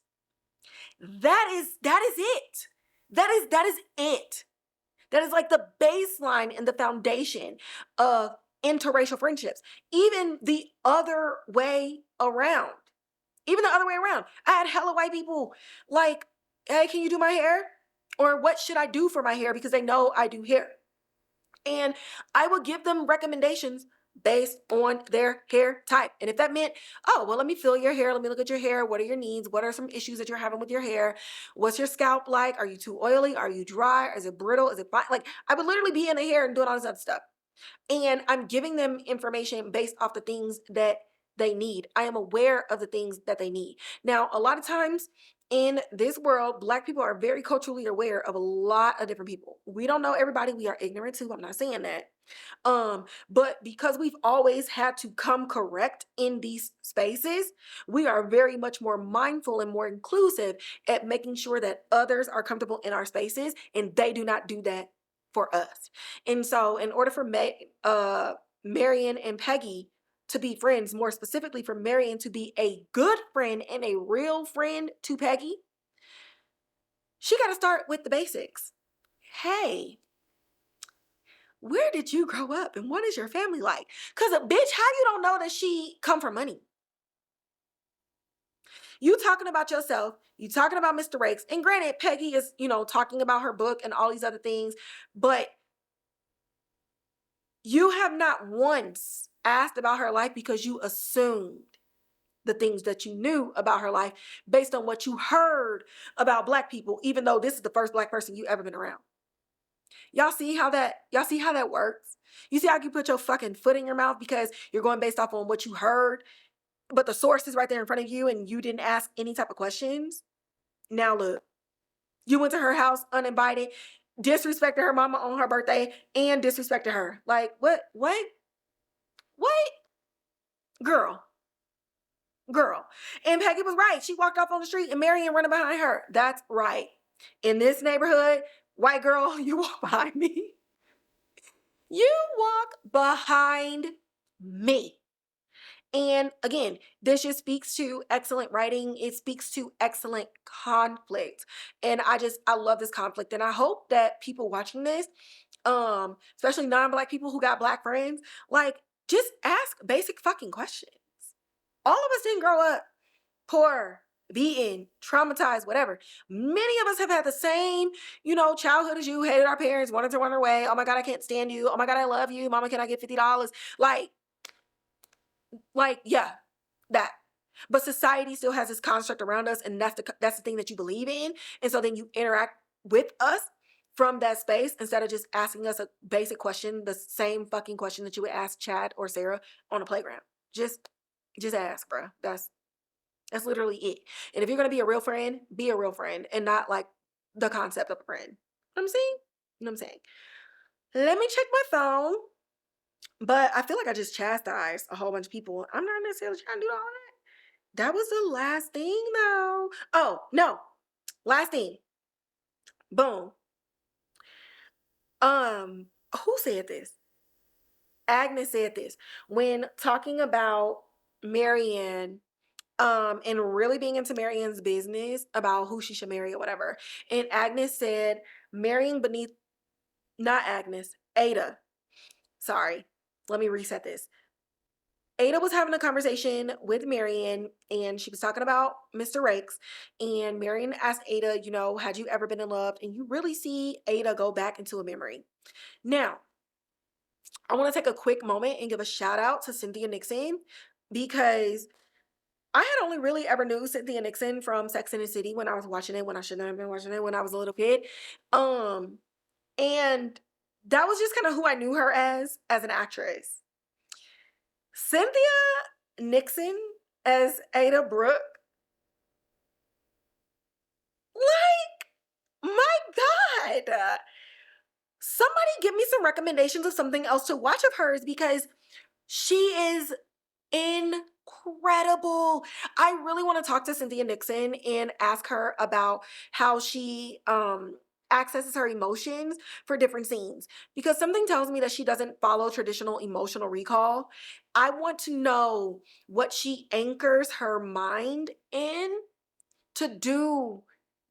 A: That is it. That is it. That is like the baseline and the foundation of interracial friendships. Even the other way around. I had hella white people like, hey, can you do my hair? Or what should I do for my hair? Because they know I do hair. And I would give them recommendations based on their hair type. And if that meant, oh, well, let me feel your hair. Let me look at your hair. What are your needs? What are some issues that you're having with your hair? What's your scalp like? Are you too oily? Are you dry? Is it brittle? Is it fine? Like, I would literally be in the hair and doing all this other stuff. And I'm giving them information based off the things that they need. I am aware of the things that they need. Now, a lot of times in this world, Black people are very culturally aware of a lot of different people. We don't know everybody. We are ignorant too. I'm not saying that. But because we've always had to come correct in these spaces, we are very much more mindful and more inclusive at making sure that others are comfortable in our spaces and they do not do that for us. And so in order for Marian and Peggy to be friends, more specifically for Marian to be a good friend and a real friend to Peggy, she got to start with the basics. Hey, where did you grow up and what is your family like? Because, bitch, how you don't know that she come from money? You talking about yourself, you talking about Mr. Rakes, and granted, Peggy is, talking about her book and all these other things, but you have not once asked about her life because you assumed the things that you knew about her life based on what you heard about Black people, even though this is the first Black person you ever been around. Y'all see how that works? You see how you put your fucking foot in your mouth because you're going based off on what you heard, but the source is right there in front of you and you didn't ask any type of questions? Now look, you went to her house uninvited, disrespected her mama on her birthday, and disrespected her. Like, what? Girl. And Peggy was right. She walked off on the street and Marian running behind her. That's right. In this neighborhood, white girl, you walk behind me. You walk behind me. And again, this just speaks to excellent writing. It speaks to excellent conflict. And I love this conflict. And I hope that people watching this, especially non-Black people who got Black friends, like, just ask basic fucking questions. All of us didn't grow up poor, beaten, traumatized, whatever. Many of us have had the same, childhood as you, hated our parents, wanted to run away. Oh my God, I can't stand you. Oh my God, I love you. Mama, can I get $50? Yeah, that. But society still has this construct around us, and that's the thing that you believe in. And so then you interact with us from that space instead of just asking us a basic question, the same fucking question that you would ask Chad or Sarah on a playground. Just ask, bro. That's literally it. And if you're gonna be a real friend and not like the concept of a friend. You know what I'm saying? Let me check my phone. But I feel like I just chastised a whole bunch of people. I'm not necessarily trying to do all that. That was the last thing though. Oh, no. Last thing. Boom. Who said this? Agnes said this when talking about Marian, and really being into Marian's business about who she should marry or whatever. And Agnes said, marrying beneath, not Agnes, Ada. Sorry, let me reset this. Ada was having a conversation with Marian and she was talking about Mr. Rakes. And Marian asked Ada, had you ever been in love? And you really see Ada go back into a memory. Now, I want to take a quick moment and give a shout out to Cynthia Nixon because I had only really ever knew Cynthia Nixon from Sex and the City when I was watching it, when I shouldn't have been watching it when I was a little kid. And that was just kind of who I knew her as an actress. Cynthia Nixon as Ada Brook. Like, my God. Somebody give me some recommendations of something else to watch of hers because she is incredible. I really want to talk to Cynthia Nixon and ask her about how she accesses her emotions for different scenes because something tells me that she doesn't follow traditional emotional recall. I want to know what she anchors her mind in to do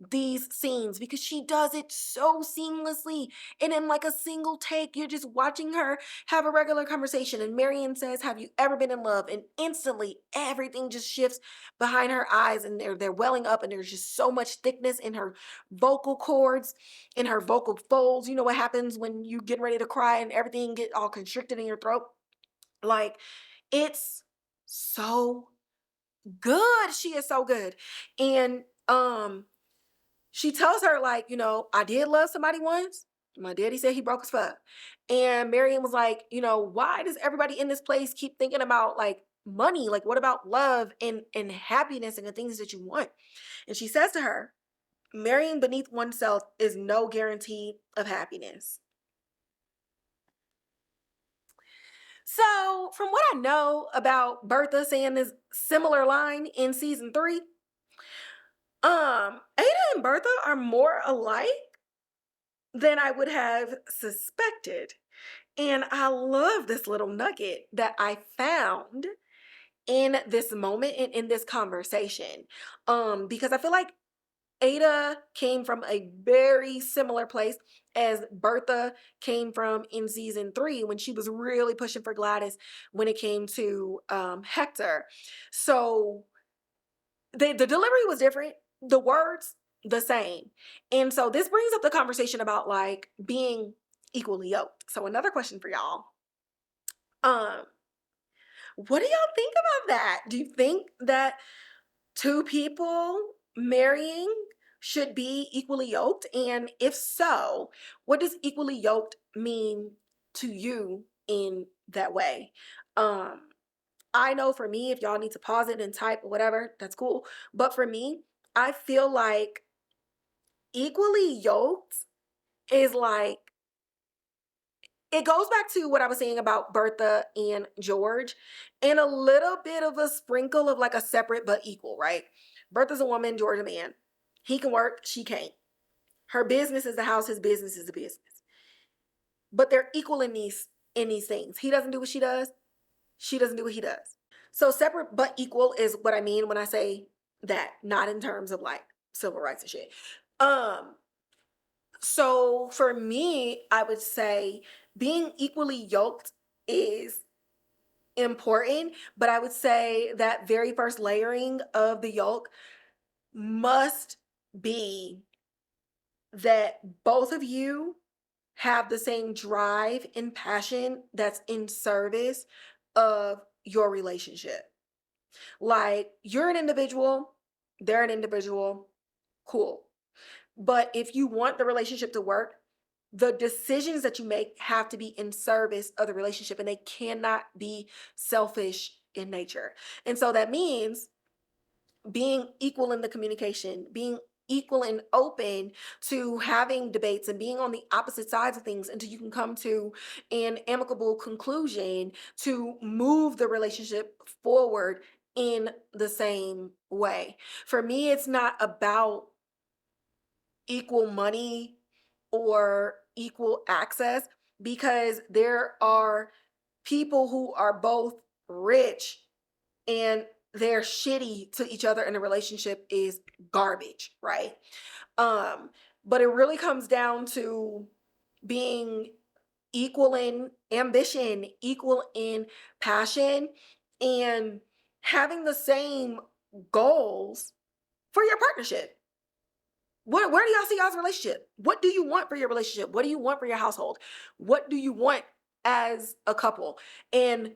A: these scenes because she does it so seamlessly and in like a single take. You're just watching her have a regular conversation and Marian says, have you ever been in love? And instantly everything just shifts behind her eyes and they're welling up and there's just so much thickness in her vocal cords, in her vocal folds. You know what happens when you get ready to cry and everything get all constricted in your throat? Like, it's so good. She is so good. And she tells her, like, I did love somebody once. My daddy said he broke his fuck. And Marian was like, why does everybody in this place keep thinking about like money? Like, what about love and happiness and the things that you want? And she says to her, marrying beneath oneself is no guarantee of happiness. So from what I know about Bertha saying this similar line in season 3, Ada and Bertha are more alike than I would have suspected. And I love this little nugget that I found in this moment and in this conversation. Because I feel like Ada came from a very similar place as Bertha came from in season 3 when she was really pushing for Gladys when it came to Hector. So the delivery was different. The words, the same. And so this brings up the conversation about like being equally yoked. So another question for y'all. What do y'all think about that? Do you think that two people marrying should be equally yoked? And if so, what does equally yoked mean to you in that way? Um, I know for me, if y'all need to pause it and type or whatever, that's cool. But for me, I feel like equally yoked is like, it goes back to what I was saying about Bertha and George, and a little bit of a sprinkle of like a separate but equal, right? Bertha's a woman, George a man. He can work, she can't. Her business is the house, his business is the business. But they're equal in these things. He doesn't do what she does, she doesn't do what he does. So separate but equal is what I mean when I say that, not in terms of like civil rights and shit. So for me, I would say being equally yoked is important, but I would say that very first layering of the yoke must be that both of you have the same drive and passion that's in service of your relationship. Like, you're an individual, they're an individual, cool. But if you want the relationship to work, the decisions that you make have to be in service of the relationship, and they cannot be selfish in nature. And so that means being equal in the communication, being equal and open to having debates and being on the opposite sides of things until you can come to an amicable conclusion to move the relationship forward in the same way. For me, it's not about equal money or equal access, because there are people who are both rich and they're shitty to each other and the relationship is garbage, right? But it really comes down to being equal in ambition, equal in passion, and having the same goals for your partnership. Where do y'all see y'all's relationship? What do you want for your relationship? What do you want for your household? What do you want as a couple? And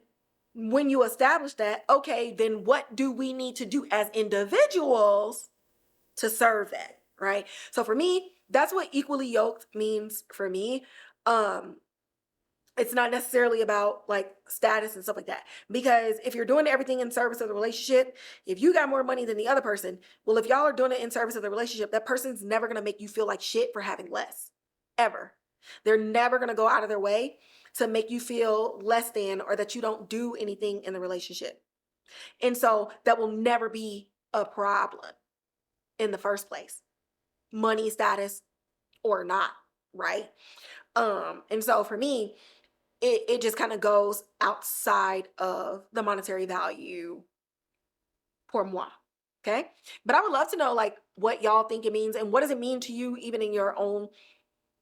A: when you establish that, okay, then what do we need to do as individuals to serve that, right? So for me, that's what equally yoked means for me. It's not necessarily about like status and stuff like that. Because if you're doing everything in service of the relationship, if you got more money than the other person, well, if y'all are doing it in service of the relationship, that person's never going to make you feel like shit for having less. Ever. They're never going to go out of their way to make you feel less than or that you don't do anything in the relationship. And so that will never be a problem in the first place. Money, status, or not, right? And so for me, it just kind of goes outside of the monetary value pour moi. Okay. But I would love to know like what y'all think it means and what does it mean to you even in your own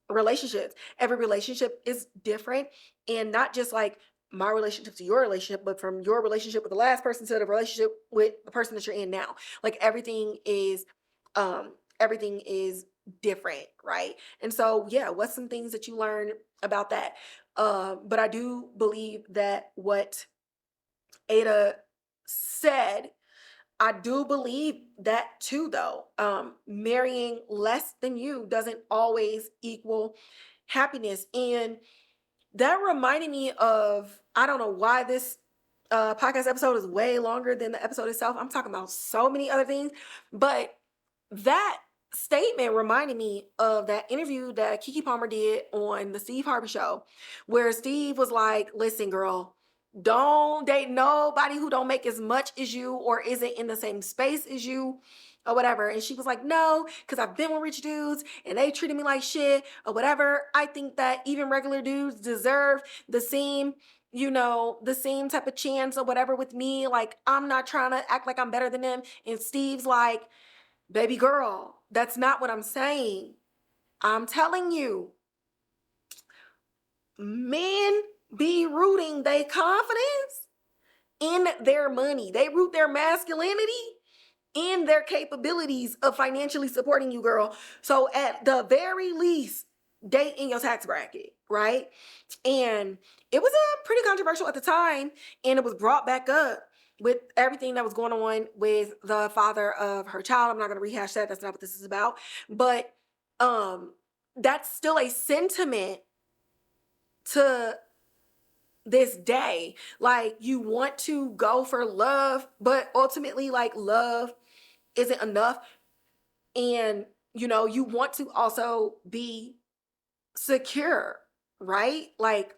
A: relationships. Every relationship is different, and not just like my relationship to your relationship, but from your relationship with the last person to the relationship with the person that you're in now. Like everything is different, right? And so yeah, what's some things that you learned about that? But I do believe that what Ada said, I do believe that too, though. Marrying less than you doesn't always equal happiness. And that reminded me of, I don't know why this podcast episode is way longer than the episode itself. I'm talking about so many other things, but that statement reminded me of that interview that Kiki Palmer did on the Steve Harvey show, where Steve was like, listen, girl, don't date nobody who don't make as much as you or isn't in the same space as you or whatever. And she was like, no, because I've been with rich dudes and they treated me like shit or whatever. I think that even regular dudes deserve the same, the same type of chance or whatever with me. Like, I'm not trying to act like I'm better than them. And Steve's like, baby girl, that's not what I'm saying. I'm telling you, men be rooting their confidence in their money. They root their masculinity in their capabilities of financially supporting you, girl. So at the very least, date in your tax bracket, right? And it was pretty controversial at the time, and it was brought back up with everything that was going on with the father of her child. I'm not going to rehash that. That's not what this is about. But that's still a sentiment to this day. Like, you want to go for love, but ultimately, like, love isn't enough. And, you know, you want to also be secure, right? Like,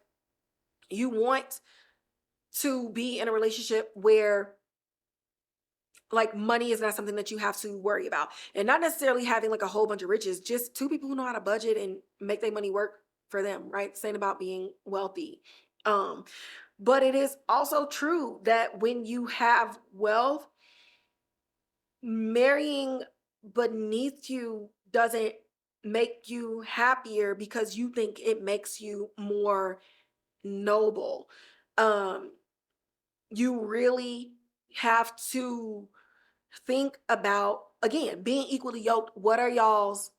A: you want to be in a relationship where, like, money is not something that you have to worry about, and not necessarily having like a whole bunch of riches, just two people who know how to budget and make their money work for them, right? Saying about being wealthy. But it is also true that when you have wealth, marrying beneath you doesn't make you happier because you think it makes you more noble. Um, you really have to think about, again, being equally yoked. What are y'all's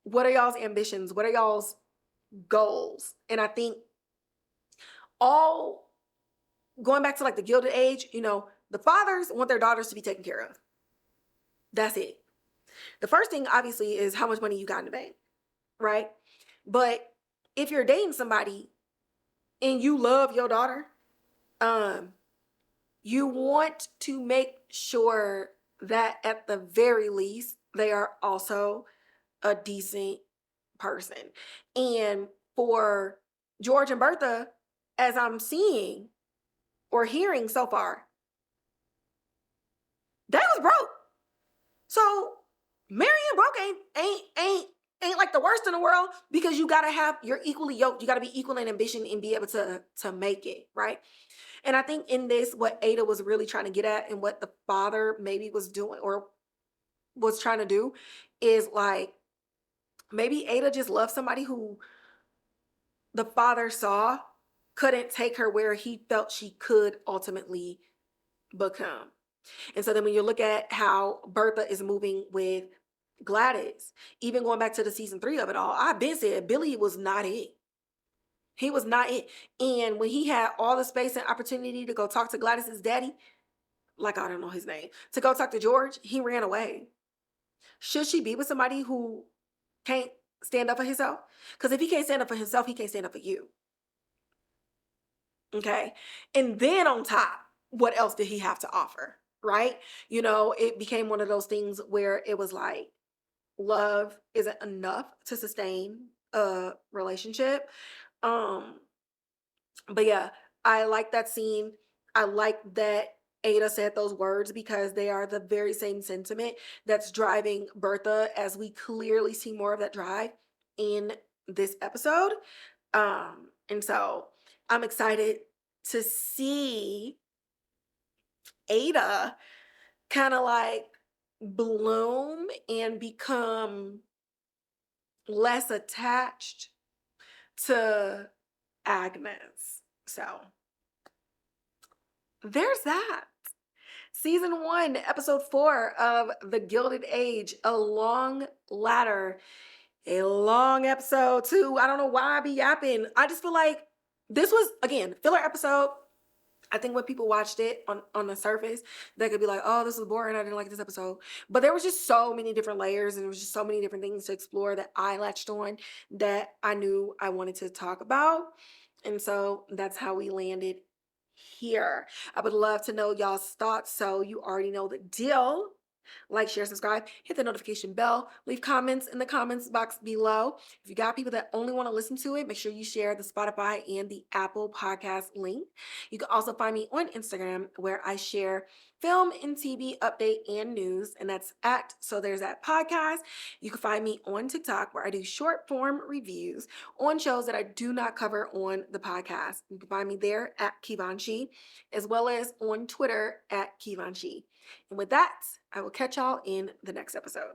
A: ambitions? What are y'all's goals? And I think, all going back to like the Gilded Age, you know, the fathers want their daughters to be taken care of. That's it. The first thing, obviously, is how much money you got in the bank, right? But if you're dating somebody and you love your daughter, you want to make sure that at the very least they are also a decent person. And for George and Bertha, as I'm seeing or hearing so far, they was broke. So Marian broke ain't like the worst in the world, because you're equally yoked. You gotta be equal in ambition and be able to make it, right? And I think in this, what Ada was really trying to get at, and what the father maybe was doing or was trying to do, is like, maybe Ada just loved somebody who the father saw couldn't take her where he felt she could ultimately become. And so then when you look at how Bertha is moving with Gladys, even going back to the season 3 of it all, I've been said Billy was not it. He was not it. And when he had all the space and opportunity to go talk to Gladys's daddy, like, I don't know his name, to go talk to George, he ran away. Should she be with somebody who can't stand up for himself? Because if he can't stand up for himself, he can't stand up for you. Okay. And then on top, what else did he have to offer? Right? You know, it became one of those things where it was like, love isn't enough to sustain a relationship. Um, but yeah, I like that scene. I like that Ada said those words, because they are the very same sentiment that's driving Bertha, as we clearly see more of that drive in this episode. And so I'm excited to see Ada kind of like bloom and become less attached to Agnes. So there's that. Season 1, episode 4 of The Gilded Age, a long ladder, a long episode too. I don't know why I be yapping. I just feel like this was, again, filler episode. I think when people watched it on the surface, they could be like, oh, this was boring, I didn't like this episode. But there was just so many different layers, and there was just so many different things to explore that I latched on, that I knew I wanted to talk about. And so that's how we landed here. I would love to know y'all's thoughts, so you already know the deal. Like, share, subscribe, hit the notification bell, leave comments in the comments box below. If you got people that only want to listen to it, make sure you share the Spotify and the Apple Podcast link. You can also find me on Instagram, where I share film and TV update and news, and that's at So There's That Podcast. You can find me on TikTok, where I do short form reviews on shows that I do not cover on the podcast. You can find me there at Kivanchi, as well as on Twitter at Kivanchi. And with that, I will catch y'all in the next episode.